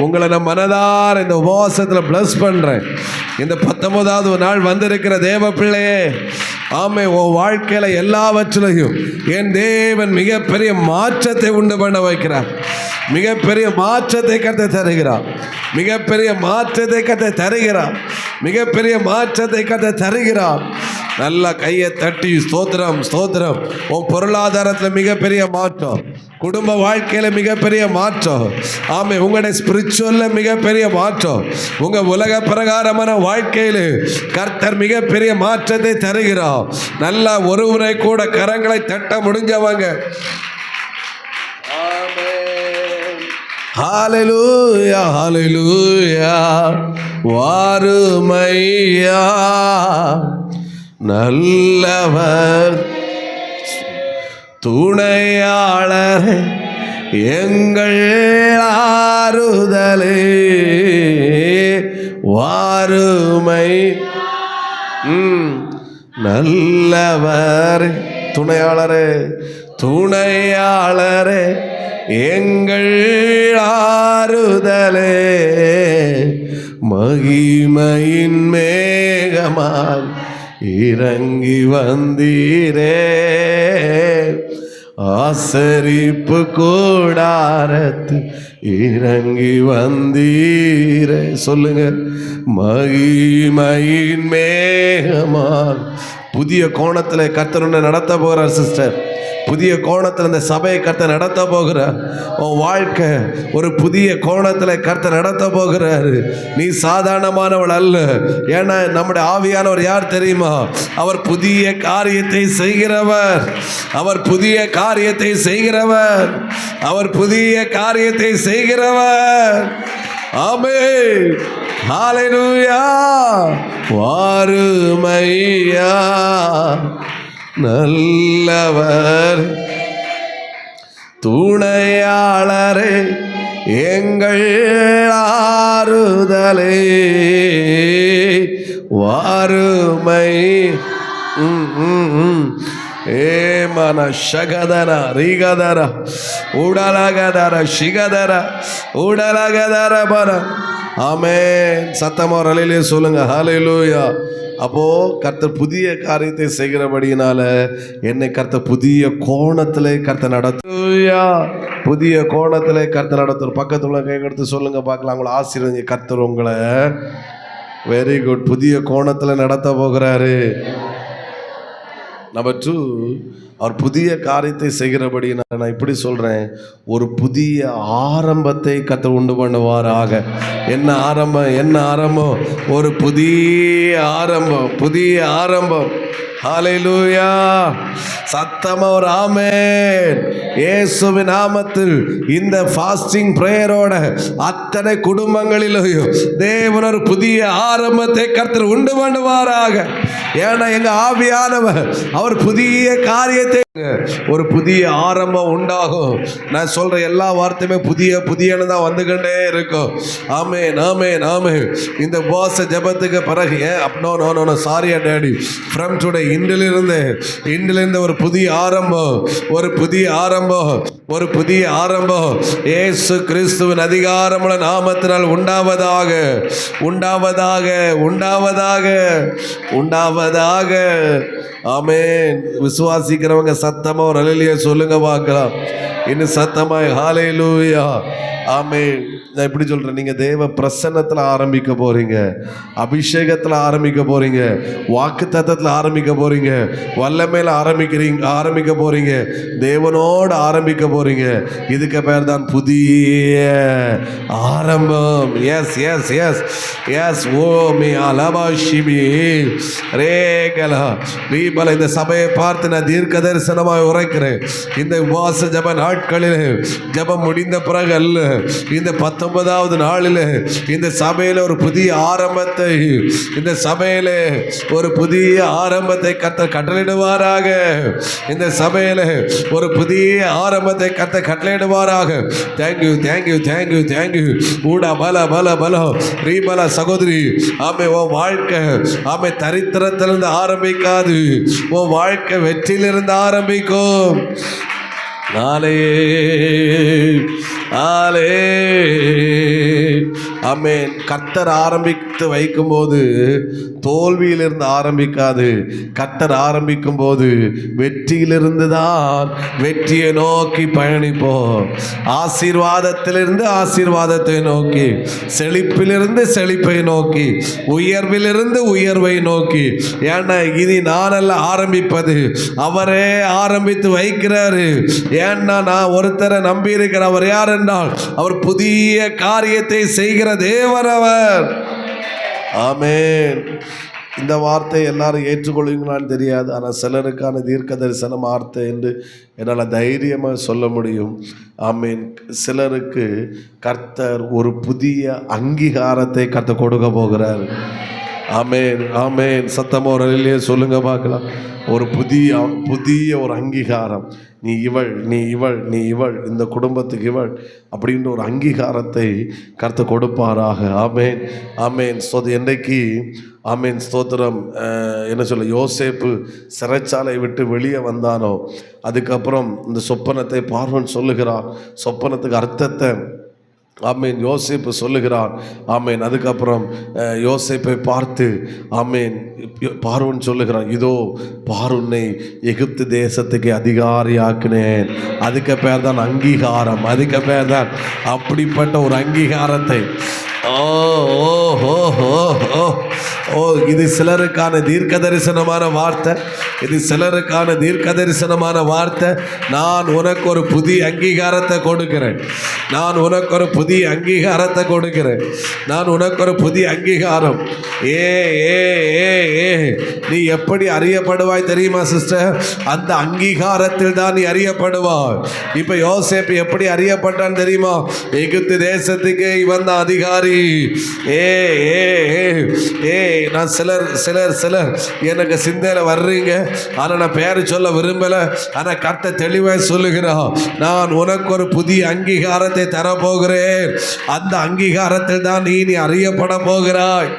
உங்களை நான் மனதார இந்த உபவாசத்தில் பிளஸ் பண்ணுறேன். இந்த 19வது நாள் வந்திருக்கிற தேவ பிள்ளையே, ஆமே, உன் வாழ்க்கையில் எல்லாவற்றிலையும் என் தேவன் மிகப்பெரிய மாற்றத்தை உண்டு பண்ண வைக்கிறார். மிகப்பெரிய மாற்றத்தை கர்த்தர் தருகிறார். மிகப்பெரிய மாற்றத்தை கர்த்தர் தருகிறார். மிகப்பெரிய மாற்றத்தை கர்த்தர் தருகிறார். நல்ல கையை தட்டி ஸ்தோத்திரம் ஸ்தோத்திரம். உன் பொருளாதாரத்தில் மிகப்பெரிய மாற்றம், குடும்ப வாழ்க்கையில மிகப்பெரிய மாற்றம், ஆமே உங்களுடைய ஸ்பிரிச்சுவல்ல மிகப்பெரிய மாற்றம், உங்க உலக பிரகாரமான வாழ்க்கையில கர்த்தர் மிகப்பெரிய மாற்றத்தை தருகிறார். நல்லா ஒருவரை கூட கரங்களை தட்ட முடிஞ்சவங்க ஹல்லேலூயா ஹல்லேலூயா. வாருமையா நல்லவர் துணையாளர் எங்கள் ஆறுதலே. வாருமை நல்லவர் துணையாளரே துணையாளரே எங்கள் ஆறுதலே. மகிமையின் மேகமாய் இறங்கி வந்தீரே, ஆசரிப்பு கூடாரத்து இறங்கி வந்தீரே. சொல்லுங்க, மகிமையின் மேகமாய். புதிய கோணத்தில் கர்த்தர் உன்னை நடத்த போகிறார் சிஸ்டர். புதிய கோணத்தில் இந்த சபையை கர்த்தர் நடத்த போகிறார். உன் வாழ்க்கை ஒரு புதிய கோணத்தில் கர்த்தர் நடத்த போகிறாரு. நீ சாதாரணமானவள் அல்ல. ஏன்னா நம்முடைய ஆவியானவர் யார் தெரியுமா? அவர் புதிய காரியத்தை செய்கிறவர். அவர் புதிய காரியத்தை செய்கிறவர். அவர் புதிய காரியத்தை செய்கிறவர். ஆமென் ஹல்லேலூயா. வாருமையா நல்லவர் துணையாளரே எங்கள் ஆறுதலே. வாருமை ஏமன ஷகதர ரிகதர உடலகதர ஷிகதர உடலகதர பர. ஆமென். சத்தமா ஒரு ஹல்லேலூயா சொல்லுங்க. ஹல்லேலூயா. அப்போ கர்த்தர் புதிய காரியத்தை செய்கிறபடினால என்னை கர்த்தர் புதிய கோணத்தில் கர்த்தர் நடத்துயா. புதிய கோணத்தில் கர்த்தர் நடத்தும். பக்கத்துல கை எடுத்து சொல்லுங்க பார்க்கலாம். உங்களை ஆசீர்வதிங்க. கர்த்தர் உங்களை வெரி குட் புதிய கோணத்தில் நடத்த போகிறாரு. நம்பர் 2, அவர் புதிய காரியத்தை செய்கிறபடி நான் இப்படி சொல்கிறேன், ஒரு புதிய ஆரம்பத்தை கர்த்தர் உண்டு பண்ணுவாராக. என்ன ஆரம்பம்? என்ன ஆரம்பம்? ஒரு புதிய ஆரம்பம். புதிய ஆரம்பம். ஹல்லேலூயா. சத்தமா ஒரு ஆமென். இயேசுவின் நாமத்தில் இந்த ஃபாஸ்டிங் பிரேயரோட அத்தனை குடும்பங்களிலும் தேவன் ஒரு புதிய ஆரம்பத்தை கர்த்தர் உண்டு பண்ணுவாராக. ஏன்னா எங்க ஆவியானவர் அவர் புதிய காரியத்தை, ஒரு புதிய ஆரம்பம் உண்டாகும். நான் சொல்ற எல்லா வார்த்தையுமே புதிய புதியன்னு தான் வந்துகிட்டே இருக்கும். ஆமென் ஆமென் ஆமென். இந்த உபவாச ஜெபத்துக்கு பிறகு no sorry daddy, from today இன்றிலிருந்து ஒரு புதிய ஆரம்பம், ஒரு புதிய ஆரம்பம், ஒரு புதிய ஆரம்பம் இயேசு கிறிஸ்துவின் அதிகாரமுள்ள நாமத்தினால் உண்டாவதாக உண்டாவதாக உண்டாவதாக உண்டாவதாக. ஆமென். விசுவாசிக்கிறவங்க சத்தமா ஒரு ஹல்லேலூயா சொல்லுங்க பார்க்கலாம். இன்னும் சத்தமாய் ஹல்லேலூயா. ஆமென். நான் எப்படி சொல்கிறேன், நீங்கள் தேவ பிரசன்னத்தில் ஆரம்பிக்க போகிறீங்க, அபிஷேகத்தில் ஆரம்பிக்க போகிறீங்க, வாக்கு தத்தத்தில் ஆரம்பிக்க போகிறீங்க, வல்லமையில் ஆரம்பிக்க போகிறீங்க, தேவனோடு ஆரம்பிக்க போகிறீங்க. இதுக்கு பேர் தான் புதிய ஆரம்பம். Yes yes yes yes. ஓ மீ அலபா ஷிபி ரேகலா ரீபல. இந்த சபையை பார்த்து நான் தீர்க்க தரிசனமாக உரைக்கிறேன். இந்த உபவாச ஜப நாட்களில் ஜபம் முடிந்த பிறகு அல்ல, இந்த 19வது நாளில் இந்த சபையில் ஒரு புதிய ஆரம்பத்தை, இந்த சபையில் ஒரு புதிய ஆரம்பத்தை கர்த்தர் கட்டளையிடுவாராக. இந்த சபையில் ஒரு புதிய ஆரம்பத்தை கர்த்தர் கட்டளையிடுவாராக. Thank you thank you thank you thank you. ஊடா பல பல பல ரீபல. சகோதரி, ஆமை உன் வாழ்க்கை ஆமை தரித்திரத்திலிருந்து ஆரம்பிக்காது, உன் வாழ்க்கை வெற்றியிலிருந்து ஆரம்பிக்கும். நாளே ஆலே ஆமென். கர்த்தர் ஆரம்பித்து வைக்கும்போது தோல்வியிலிருந்து ஆரம்பிக்காது. கர்த்தர் ஆரம்பிக்கும் போது வெற்றியிலிருந்து தான் வெற்றியை நோக்கி பயணிப்போம். ஆசீர்வாதத்திலிருந்து ஆசீர்வாதத்தை நோக்கி, செழிப்பிலிருந்து செழிப்பை நோக்கி, உயர்விலிருந்து உயர்வை நோக்கி. ஏன்னா இனி நானல்ல ஆரம்பிப்பது, அவரே ஆரம்பித்து வைக்கிறாரு. ஏன்னா நான் ஒருத்தரை நம்பி இருக்கிற அவர் யார் என்றால் அவர் புதிய காரியத்தை செய்கிற தேவன் அவர். ஆமென். இந்த வார்த்தை எல்லாரும் ஏற்றுக்கொள்வீங்களான்னு தெரியாது. ஆனால் சிலருக்கான தீர்க்க தரிசன வார்த்தை என்று என்னால் தைரியமாக சொல்ல முடியும். ஆமென். சிலருக்கு கர்த்தர் ஒரு புதிய அங்கீகாரத்தை கர்த்தர் கொடுக்க போகிறார். ஆமென், ஆமென். சத்தமோ இல்லையே சொல்லுங்க பார்க்கலாம். ஒரு புதிய ஒரு அங்கீகாரம். நீ இவள், நீ இவள், நீ இவள், இந்த குடும்பத்துக்கு இவள் அப்படின்ற ஒரு அங்கீகாரத்தை கர்த்தர் கொடுப்பாராக. ஆமென், ஆமென். என்றைக்கு ஆமென் ஸ்தோத்திரம். என்ன சொல்ல, யோசேப்பு சிறைச்சாலை விட்டு வெளியே வந்தானோ அதுக்கப்புறம் இந்த சொப்பனத்தை பார்வோன் சொல்லுகிறான். சொப்பனத்துக்கு அர்த்தத்தை ஆமேன் யோசேப்பு சொல்லுகிறான். ஆமேன். அதுக்கப்புறம் யோசேப்பை பார்த்து ஆமேன் பார்வோன் சொல்லுகிறான், இதோ பார்வோனை எகிப்து தேசத்துக்கு அதிகாரியாக்கினேன். அதுக்கு பேர் தான் அங்கீகாரம். அதுக்கு பேர் தான் அப்படிப்பட்ட ஒரு அங்கீகாரத்தை. ஓ ஓ ஓ ஓ ஓ ஓ இது சிலருக்கான தீர்க்க தரிசனமான வார்த்தை. இது சிலருக்கான தீர்க்க தரிசனமான வார்த்தை. நான் உனக்கு ஒரு புதிய அங்கீகாரத்தை கொடுக்கிறேன். நான் உனக்கு ஒரு புதிய அங்கீகாரத்தை கொடுக்கிறேன். நான் உனக்கு ஒரு புதிய அங்கீகாரம். ஏ ஏ ஏ ஏ நீ எப்படி அறியப்படுவாய் தெரியுமா சிஸ்டர்? அந்த அங்கீகாரத்தில் தான் நீ அறியப்படுவாய். இப்போ யோசேப்பு எப்படி அறியப்பட்டான் தெரியுமா? எகிப்து தேசத்துக்கு இவன் தான் அதிகாரி. ஏ ஏ ஏ ஏ நான் சிலர் எனக்கு சிந்தையில் வர்றீங்க. ஆனால் நான் பேர் சொல்ல விரும்பலை. ஆனால் கர்த்தர் தெளிவாக சொல்லுகிறான், நான் உனக்கு ஒரு புதிய அங்கீகாரத்தை தரப்போகிறேன். அந்த அங்கீகாரத்தில் தான் நீ அறியப்பட போகிறாய்.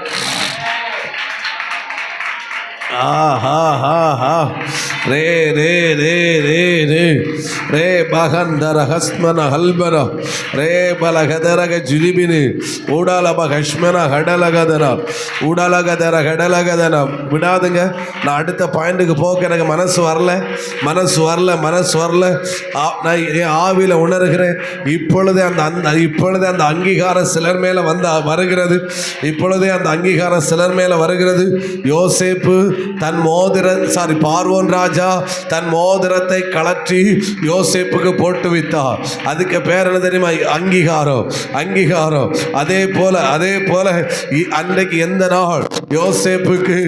ரே ரே ரே ரே ரே ரே பகந்தர ஹஸ்மன ஹல்பர ரே பலகதரக ஜுலிபினி ஊடாலப ஹஷ்மன ஹடலகதன ஊடாலகதர ஹடலகதன. விடாதுங்க. நான் அடுத்த பாயிண்ட்டுக்கு போக எனக்கு மனசு வரல. நான் என் ஆவியில் உணர்கிறேன். இப்பொழுதே அந்த அங்கீகாரம் சிலர் மேலே வருகிறது. இப்பொழுதே அந்த அங்கீகாரம் சிலர் மேலே வருகிறது. யோசேப்பு பார்வோன் ராஜா தன் மோதிரத்தை கலற்றி யோசேப்புக்கு போட்டு வைத்தார். அதுக்கு பேர் என்ன தெரியுமா? அங்கீகாரம். அதே போல அன்றைக்கு எந்த நாள் யோசேப்புக்கு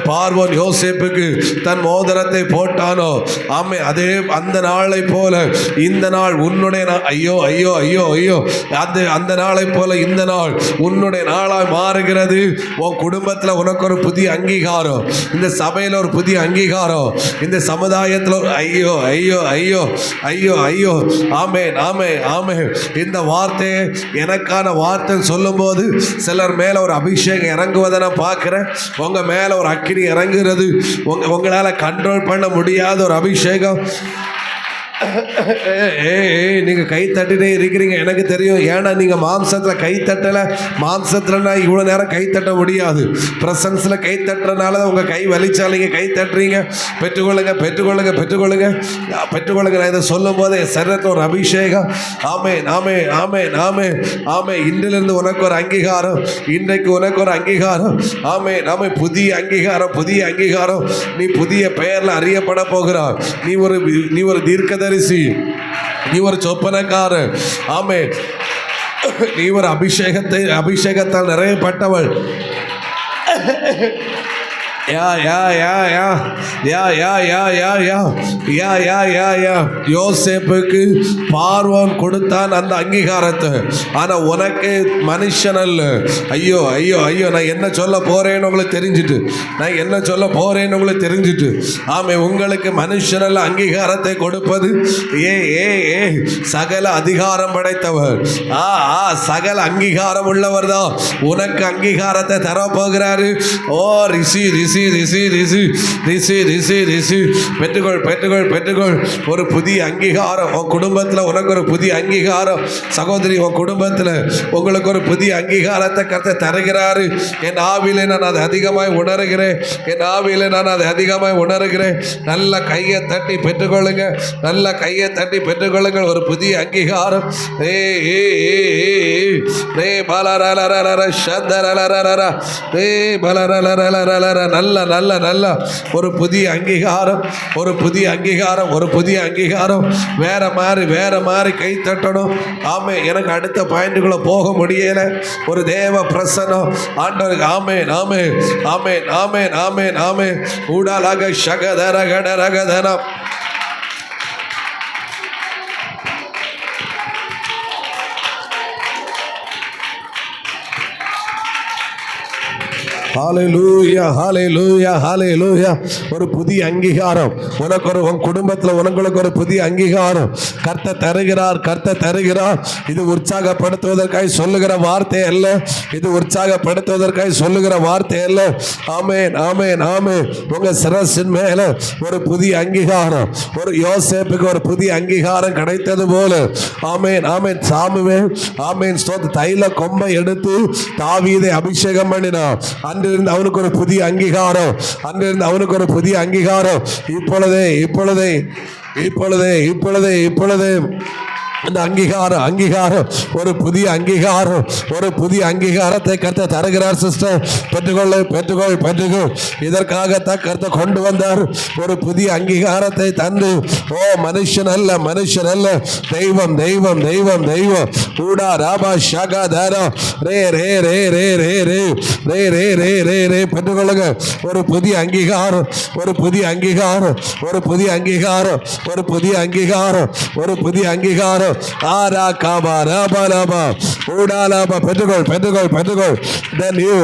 பார்வோன் யோசேப்புக்கு தன் மோதிரத்தை போட்டானோ அதே அந்த நாளை போல இந்த நாள் உன்னுடைய அந்த நாளை போல இந்த நாள் உன்னுடைய நாளாய் மாறுகிறது. உன் குடும்பத்தில் உனக்கு ஒரு புதிய அங்கீகாரம், இந்த சபையில் ஒரு புதிய அங்கீகாரம், இந்த சமுதாயத்தில் ஐயோ ஐயோ ஐயோ ஐயோ ஐயோ ஆமே. இந்த வார்த்தை எனக்கான வார்த்தை சொல்லும் போது சிலர் மேல ஒரு அபிஷேகம் இறங்குவதை நான் பார்க்கிறேன். உங்க மேல ஒரு அக்கினி இறங்குகிறது. உங்களால கண்ட்ரோல் பண்ண முடியாத ஒரு அபிஷேகம். நீங்க கை தட்டிட்டே இருக்கிறீங்க, எனக்கு தெரியும். ஏன்னா நீங்க மாம்சத்துல கை தட்டல. மாம்சத்துல இவ்வளவு நேரம் கை தட்ட முடியாது. பிரசன்ஸ்ல கை தட்டுறதுனால உங்க கை வலிச்சால் நீங்க கை தட்டுறீங்க. பெற்றுக்கொள்ளுங்க. நான் இதை சொல்லும் போது சரீரத்தில் ஒரு அபிஷேகம். ஆமே. இன்றிலிருந்து உனக்கு ஒரு அங்கீகாரம். இன்றைக்கு உனக்கு ஒரு அங்கீகாரம். ஆமே. புதிய அங்கீகாரம். நீ புதிய பெயர்ல அறியப்பட போகிறார். நீ ஒரு தீர்க்கதரிசி. நீ ஒரு சொப்பனக்காரர். ஆமே. நீ ஒரு அபிஷேகத்தால் நிறையப்பட்டவள். யோசேப்புக்கு பார்வோன் கொடுத்தான் அந்த அங்கீகாரத்தை. ஆனா உனக்கு மனுஷன் அல்ல. ஐயோ நான் என்ன சொல்ல போறேன்னு உங்களுக்கு தெரிஞ்சிட்டு ஆமே. உங்களுக்கு மனுஷன் அல்ல அங்கீகாரத்தை கொடுப்பது. சகல அதிகாரம் படைத்தவர், சகல அங்கீகாரம் உள்ளவர் தான் உனக்கு அங்கீகாரத்தை தர போகிறாரு. ஓ ரிசி பெற்றுக்கொள் பெற்றுக்கொள் பெற்றுக்கொள். ஒரு புதிய அங்கீகாரம் உன் குடும்பத்தில், உனக்கு ஒரு புதிய அங்கீகாரம். சகோதரி, உன் குடும்பத்தில் உங்களுக்கு ஒரு புதிய அங்கீகாரத்தை கர்த்தர் தருகிறாரு. என் ஆவியிலே நான் அதை அதிகமாய் உணர்கிறேன். என் ஆவியிலே நான் அதை அதிகமாய் உணர்கிறேன். நல்ல கையை தட்டி பெற்றுக்கொள்ளுங்க. நல்ல கையை தட்டி பெற்றுக்கொள்ளுங்கள். ஒரு புதிய அங்கீகாரம். நல்ல நல்ல நல்ல ஒரு புதிய அங்கீகாரம். ஒரு புதிய அங்கீகாரம். ஒரு புதிய அங்கீகாரம். வேற மாதிரி கை தட்டணும். ஆமே. எனக்கு அடுத்த பாயிண்ட்டுக்குள்ள போக முடியல. ஒரு தேவ பிரசன்னம் ஆண்டவருக்கு. ஆமேன் ஆமேன் ஆமேன் ஆமேன் ஆமேன் ஆமேன். ஊடாலாக ஷகதர கடரகதனம். ஹல்லேலூயா ஹல்லேலூயா ஹல்லேலூயா. ஒரு புதிய அங்கீகாரம் உனக்கு, ஒரு உன் குடும்பத்தில் உங்களுக்கு ஒரு புதிய அங்கீகாரம் கர்த்தர் தருகிறார். கர்த்தர் தருகிறார். இது உற்சாகப்படுத்துவதற்காக சொல்லுகிற வார்த்தை அல்ல. இது உற்சாகப்படுத்துவதற்காக சொல்லுகிற வார்த்தை அல்ல. ஆமேன் ஆமேன் ஆமேன். உங்க சிரசின் மேல ஒரு புதிய அங்கீகாரம். ஒரு யோசேப்புக்கு ஒரு புதிய அங்கீகாரம் கிடைத்தது போல. ஆமேன் ஆமேன். சாமுவேல் ஆமேன் தைல கொம்பை எடுத்து தாவீதை அபிஷேகம் பண்ணினான். அன்றிருந்து அவனுக்கு ஒரு புதிய அங்கீகாரம். அன்றிருந்து அவனுக்கு ஒரு புதிய அங்கீகாரம். இப்பொழுதே இப்பொழுதே இப்பொழுதே இப்பொழுதே இப்பொழுதே இந்த அங்கீகாரம் ஒரு புதிய அங்கீகாரம். ஒரு புதிய அங்கீகாரத்தை கர்த்தர் தருகிறார். சிஸ்டர், பெற்றுக்கொள். இதற்காகத்தான் கர்த்தர் கொண்டு வந்தார். ஒரு புதிய அங்கீகாரத்தை தந்து, ஓ மனுஷன் அல்ல தெய்வம் தெய்வம் தெய்வம் தெய்வம். ஊடா ராபா ஷகா தாரா ரே ரே ரே ரே ரே ரே ரே ரே ரே ரே ரே. பெற்றுக்கொள்ளுங்க. ஒரு புதிய அங்கீகாரம். ஒரு புதிய அங்கீகாரம். ஒரு புதிய அங்கீகாரம். ஒரு புதிய அங்கீகாரம். ஒரு புதிய அங்கீகாரம். பெற்றுக்கொள். Then you,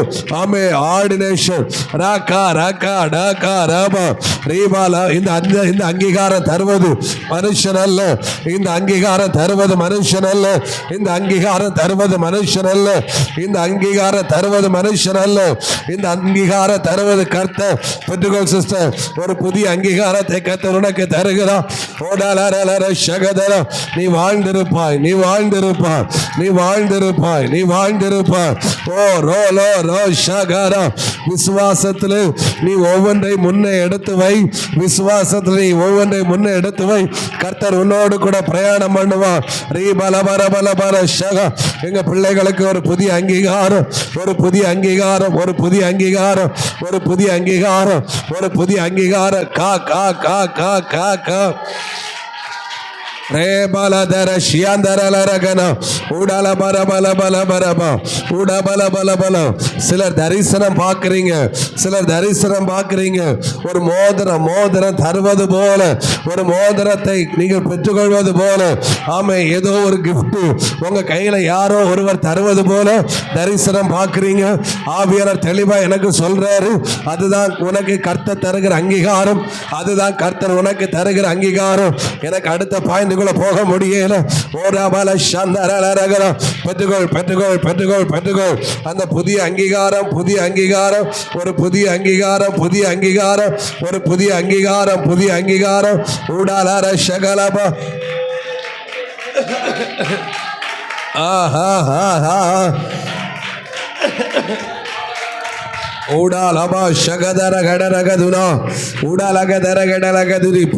ordination. இந்த அங்கீகாரம் தருவது மனுஷன் அல்ல. இந்த அங்கீகாரம் தருவது மனுஷன் அல்ல. இந்த அங்கீகாரம் தருவது மனுஷன் அல்ல. இந்த அங்கீகாரம் தருவது மனுஷன் அல்ல. இந்த அங்கீகாரம் தருவது கர்த்தர். பெற்றுக்கொள் சிஸ்டர். ஒரு புதிய அங்கீகாரத்தை கர்த்தர் உனக்கு தருகிறார். நீ வாழ்ந்திருப்பாய். நீ வாழ்ந்திருப்பாய். நீ வாழ்ந்திருப்பாய். நீ வாழ்ந்திருப்பாய். ஓ ரோ லோ ரோ ஷகரா. விசுவாசத்தில் நீ ஒவ்வொன்றை முன்னே எடுத்து வை. விசுவாசத்தில் நீ ஒவ்வொன்றை முன்னே எடுத்து வை. கர்த்தர் உன்னோடு கூட பிரயாணம் பண்ணுவார். ரீ பல பல பல பல ஷகா. எங்க பிள்ளைகளுக்கு ஒரு புதிய அங்கீகாரம். ஒரு புதிய அங்கீகாரம். ஒரு புதிய அங்கீகாரம். ஒரு புதிய அங்கீகாரம். ஒரு புதிய அங்கீகாரம். கா கா கா கா கா கா. சிலர் தரிசனம் பார்க்கிறீங்க. சிலர் தரிசனம் பார்க்கிறீங்க. ஒரு மோதிரம் தருவது போல, ஒரு மோதிரத்தை நீங்கள் பெற்றுக்கொள்வது போல. ஆமே, ஏதோ ஒரு கிஃப்ட் உங்க கையில யாரோ ஒருவர் தருவது போல தரிசனம் பார்க்கிறீங்க. ஆவியானவர் தெளிவா எனக்கு சொல்றாரு, அதுதான் உனக்கு கர்த்தர் தருகிற அங்கீகாரம். அதுதான் கர்த்தர் உனக்கு தருகிற அங்கீகாரம். எனக்கு அடுத்த பாயிண்ட் போக முடியல. பெற்றுக்கொள். அந்த புதிய அங்கீகாரம். புதிய அங்கீகாரம். ஒரு புதிய அங்கீகாரம். புதிய அங்கீகாரம். ஒரு புதிய அங்கீகாரம். புதிய அங்கீகாரம். ஊடாலார ஷகலபா.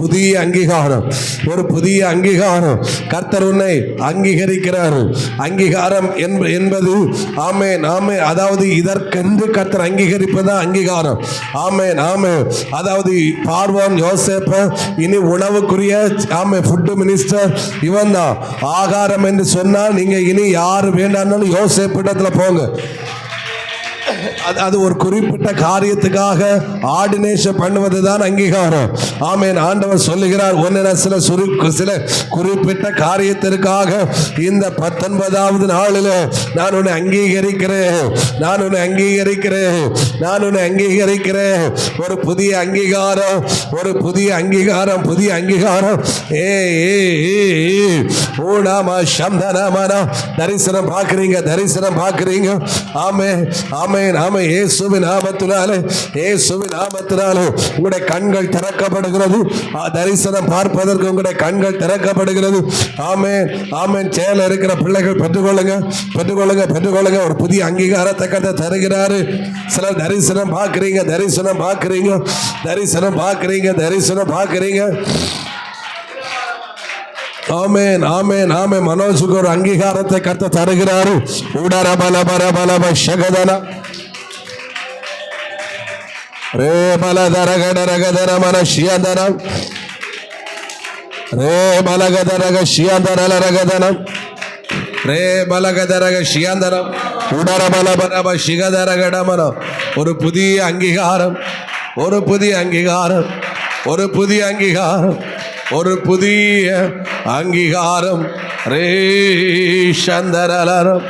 புதிய அங்கீகாரம். ஒரு புதிய அங்கீகாரம். கர்த்தர் உன்னை அங்கீகரிக்கிறார். அங்கீகாரம் என்பது ஆமேன் ஆமேன். அதாவது இதற்கென்று கர்த்தர் அங்கீகரிப்பதான் அங்கீகாரம். ஆமேன் ஆமேன். அதாவது பார்வோன் யோசேப்பு இனி உணவுக்குரிய ஃபுட் மினிஸ்டர் இவன் தான். ஆகாரம் என்று சொன்னால் நீங்க இனி யாரு வேண்டாம்னாலும் யோசேப்பு இடத்துல போங்க. அது ஒரு குறிப்பிட்ட காரியத்துக்காக ஆர்டினேஷன் பண்ணுவது தான் அங்கீகாரம். ஆமேன். ஆண்டவர் சொல்லுகிறார், சில குறிப்பிட்ட காரியத்திற்காக இந்த 19வது நாளில் நான் உன்னை அங்கீகரிக்கிறேன். நான் உன்னை அங்கீகரிக்கிறேன். நான் உன்னை அங்கீகரிக்கிறேன். ஒரு புதிய அங்கீகாரம். ஒரு புதிய அங்கீகாரம். புதிய அங்கீகாரம். ஊனாமா சந்தனமனா தரிசனம் பார்க்குறீங்க, தரிசனம் பார்க்குறீங்க. ஆமென், ஆமென், ஆமென். இயேசுவின் நாமத்தினாலே, இயேசுவின் நாமத்தினாலே உங்களுடைய கண்கள் திறக்கப்படுகிறது. தரிசனம் பார்ப்பதற்கு உங்களுடைய கண்கள் திறக்கப்படுகிறது. ஆமென், ஆமென். சேல இருக்கிற பிள்ளைகள் பெற்றுக்கொள்ளுங்க, பெற்றுக்கொள்ளுங்க, பெற்றுக்கொள்ளுங்க. ஒரு புதிய அங்கீகாரத்தை கத்த தருகிறாரு. சிலர் தரிசனம் பார்க்குறீங்க, தரிசனம் பார்க்குறீங்க, தரிசனம் பார்க்குறீங்க, தரிசனம் பார்க்குறீங்க. ஆமென், ஆமென், ஆமென். மனோஜுக்கு ஒரு அங்கீகாரத்தை கத்த தருகிறாரு. உடர பல பல பல சகதன ரே பல தரகடரகதர மனசியந்தனம் ரே பலகதரக சியந்தரகதனம் ரே பலகதரக சியந்தனம் உடர பல பல சிகதரகடமனம். ஒரு புதிய அங்கீகாரம், ஒரு புதிய அங்கீகாரம், ஒரு புதிய அங்கீகாரம், ஒரு புதிய அங்கீகாரம். ரே சந்தரலரம்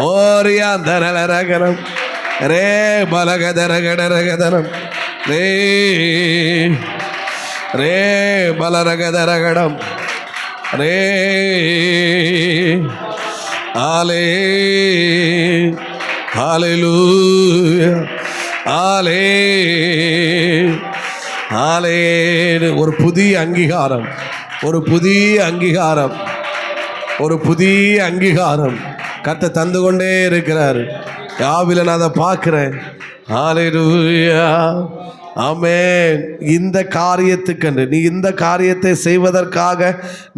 ஓரியாந்தரகரம் ரே பலகதரகடரகதனம் ரே ரே பலரகதரகடம் ரே ஆலே ஹல்லேலூயா ஆலே ஆலே. ஒரு புதிய அங்கீகாரம், ஒரு புதிய அங்கீகாரம், ஒரு புதிய அங்கீகாரம் கர்த்தர் தந்து கொண்டே இருக்கிறார். யாவில நான் அதை பார்க்கிறேன். ஹல்லேலூயா ஆமென். இந்த காரியத்துக்கென்று, நீ இந்த காரியத்தை செய்வதற்காக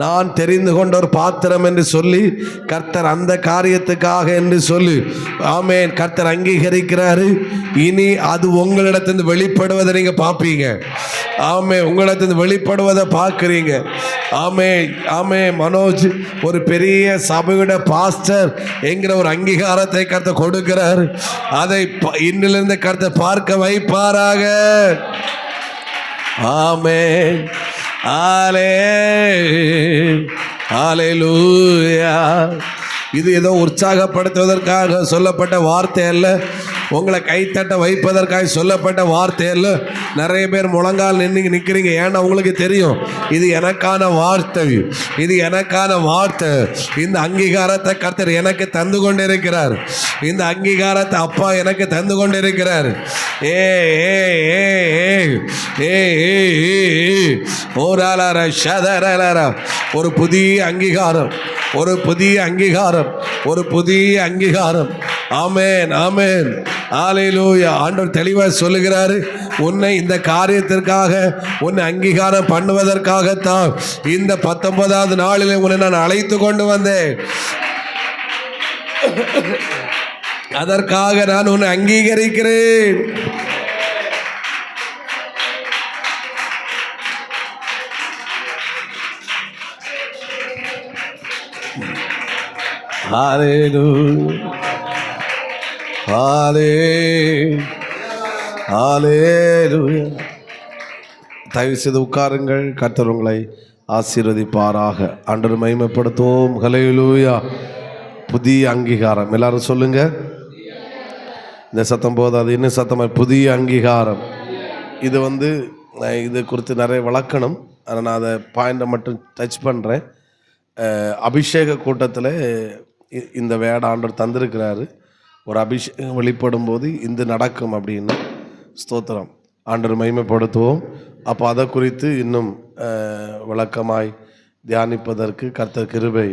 நான் தெரிந்து கொண்ட ஒரு பாத்திரம் என்று சொல்லி கர்த்தர் அந்த காரியத்துக்காக என்று சொல்லி ஆமென் கர்த்தர் அங்கீகரிக்கிறாரு. இனி அது உங்களிடத்திலிருந்து வெளிப்படுவதை நீங்க பார்ப்பீங்க. ஆமே, உங்களிடத்திலிருந்து வெளிப்படுவதை பார்க்குறீங்க. ஆமே, ஆமே. மனோஜ் ஒரு பெரிய சபையோட பாஸ்டர் என்கிற ஒரு அங்கீகாரத்தை கர்த்தர் கொடுக்கிறார். அதை இன்னிலிருந்து கர்த்தர் பார்க்க வைப்பாராக. ஆமென். ஆலே ஹல்லேலூயா. இது ஏதோ உற்சாகப்படுத்துவதற்காக சொல்லப்பட்ட வார்த்தை அல்ல, உங்களை கைத்தட்ட வைப்பதற்காக சொல்லப்பட்ட வார்த்தை அல்ல. நிறைய பேர் முழங்கால் நிற்கிறீங்க. ஏன்னா உங்களுக்கு தெரியும் இது எனக்கான வார்த்தை, இது எனக்கான வார்த்தை. இந்த அங்கீகாரத்தை கர்த்தர் எனக்கு தந்து கொண்டிருக்கிறார். இந்த அங்கீகாரத்தை அப்பா எனக்கு தந்து கொண்டிருக்கிறார். ஏ ஏ ஏ ஏ ஏ ஓரால ஷதரல. ஒரு புதிய அங்கீகாரம், ஒரு புதிய அங்கீகாரம், ஒரு புதிய அங்கீகாரம். ஆமென், ஆமென், ஹல்லேலூயா. ஆண்டவர் தெளிவாக சொல்லுகிறாரு, உன்னை இந்த காரியத்திற்காக, உன்னை அங்கீகாரம் பண்ணுவதற்காகத்தான் இந்த 19வது நாளில் உன்னை நான் அழைத்து கொண்டு வந்தேன். அதற்காக நான் உன்னை அங்கீகரிக்கிறேன். ஹல்லேலூயா, ஹல்லேலூயா. தயவு செய்து உட்காருங்கள். கர்த்தர் உங்களை ஆசீர்வதிப்பாராக. ஆண்டவரை மகிமைப்படுத்துவோம். ஹல்லேலூயா. புதிய அங்கீகாரம் எல்லாரும் சொல்லுங்க. இந்த சத்தம் போதாது, இன்னும் சத்தமாக புதிய அங்கீகாரம். இது இது குறித்து நிறைய விளக்கணும். ஆனால் நான் அதை பாயிண்டை மட்டும் டச் பண்ணுறேன். அபிஷேக கூட்டத்தில் இந்த வேட ஆண்டவர் தந்திருக்கிறாரு. ஒரு அபிஷேகம் வெளிப்படும் போது இது நடக்கும் அப்படின்னு. ஸ்தோத்திரம். ஆண்டவர் மகிமைப்படுத்துவோம். அப்போ அதை குறித்து இன்னும் விளக்கமாய் தியானிப்பதற்கு கர்த்தர் கிருபை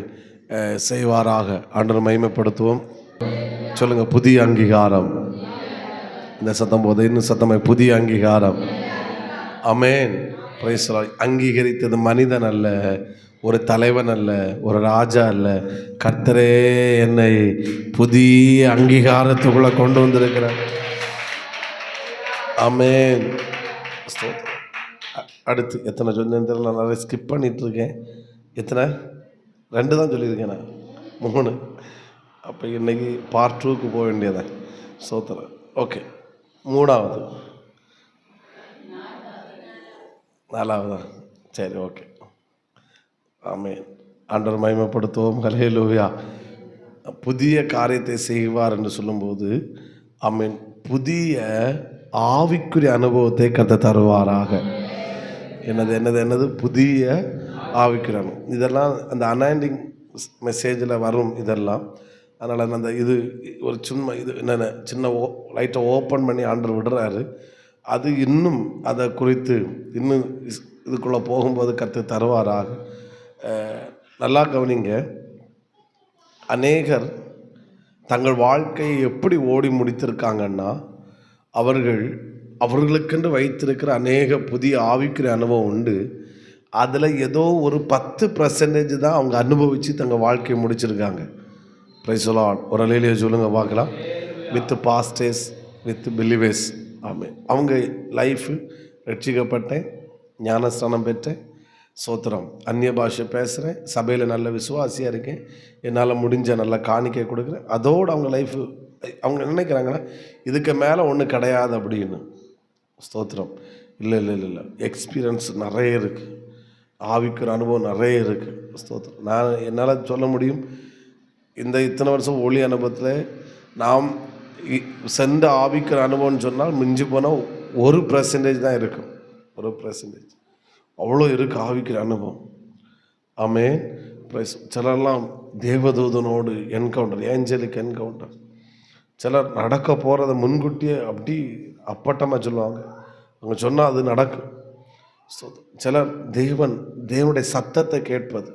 செய்வாராக. ஆண்டவர் மகிமைப்படுத்துவோம். சொல்லுங்க, புதிய அங்கீகாரம். இந்த சத்தம் போது இன்னும் சத்தமாய் புதிய அங்கீகாரம். ஆமென். Praise the Lord. அங்கீகரித்தது மனிதன் அல்ல, ஒரு தலைவன் அல்ல, ஒரு ராஜா அல்ல. கர்த்தரே என்னை புதிய அங்கீகாரத்துக்குள்ள கொண்டு வந்திருக்கிறார். ஆமென். அடுத்து எத்தனை சொன்னேன்னு தெரியல, நான் நிறைய ஸ்கிப் பண்ணிட்டு இருக்கேன். எத்தனை? 2 தான் சொல்லியிருக்கேன், நான் 3. அப்போ இன்னைக்கு பார்ட் 2க்கு போக வேண்டியதான். சோத்திரம். ஓகே, 3வது 4வதா? சரி, ஓகே. ஆமென். ஆண்டவர் மகிமைப்படுத்துவோம். ஹல்லேலூயா. புதிய காரியத்தை செய்வார் என்று சொல்லும்போது ஆமென், புதிய ஆவிக்குரிய அனுபவத்தை கர்த்தர் தருவாராக. என்னது புதிய ஆவிக்கிறாங்க. இதெல்லாம் அந்த அனாயிண்டிங் மெசேஜில் வரும் இதெல்லாம். அதனால் அந்த இது ஒரு சும்மா இது என்னென்ன சின்ன லைட்டை ஓப்பன் பண்ணி ஆண்டவர் விடுறாரு. அது இன்னும் அதை குறித்து இன்னும் இதுக்குள்ளே போகும்போது கற்று தருவாராக. நல்லா கவனிங்க. அநேகர் தங்கள் வாழ்க்கையை எப்படி ஓடி முடித்திருக்காங்கன்னா, அவர்களுக்கென்று வைத்திருக்கிற அநேக புதிய ஆவிக்குரிய அனுபவம் உண்டு. அதில் ஏதோ ஒரு 10% தான் அவங்க அனுபவித்து தங்கள் வாழ்க்கையை முடிச்சிருக்காங்க. Praise the Lord. ஒரு அல்லேலூயா சொல்லுங்க பார்க்கலாம். With pastors, with believers. ஆமென். அவங்க லைஃபு ரட்சிக்கப்பட்டேன், ஞானஸ்தானம் பெற்றேன், சோத்திரம், அந்நிய பாஷை பேசுகிறேன், சபையில் நல்ல விசுவாசியாக இருக்கேன், என்னால் முடிஞ்ச நல்ல காணிக்கை கொடுக்குறேன். அதோடு அவங்க லைஃபு அவங்க நினைக்கிறாங்கன்னா இதுக்கு மேலே ஒன்றும் கிடையாது அப்படின்னு. ஸ்தோத்திரம். இல்லை, எக்ஸ்பீரியன்ஸ் நிறைய இருக்குது, ஆவிக்கிற அனுபவம் நிறைய இருக்குது. ஸ்தோத்திரம். நான் என்னால் சொல்ல முடியும், இந்த இத்தனை வருஷம் ஒளி அனுபவத்தில் நாம் சென்ற ஆவிக்கிற அனுபவம்னு சொன்னால் மிஞ்சி போனால் 1% தான் இருக்கும். 1% அவ்வளோ இருக்குது ஆவிக்கிற அனுபவம். ஆமென். சிலர்லாம் தேவதூதனோடு என்கவுண்டர், ஏஞ்சலிக் என்கவுண்டர். சிலர் நடக்க போகிறத முன்கூட்டியே அப்படி அப்பட்டமாக சொல்லுவாங்க, அவங்க சொன்னால் அது நடக்கும். சிலர் தேவனுடைய சத்தத்தை கேட்பது.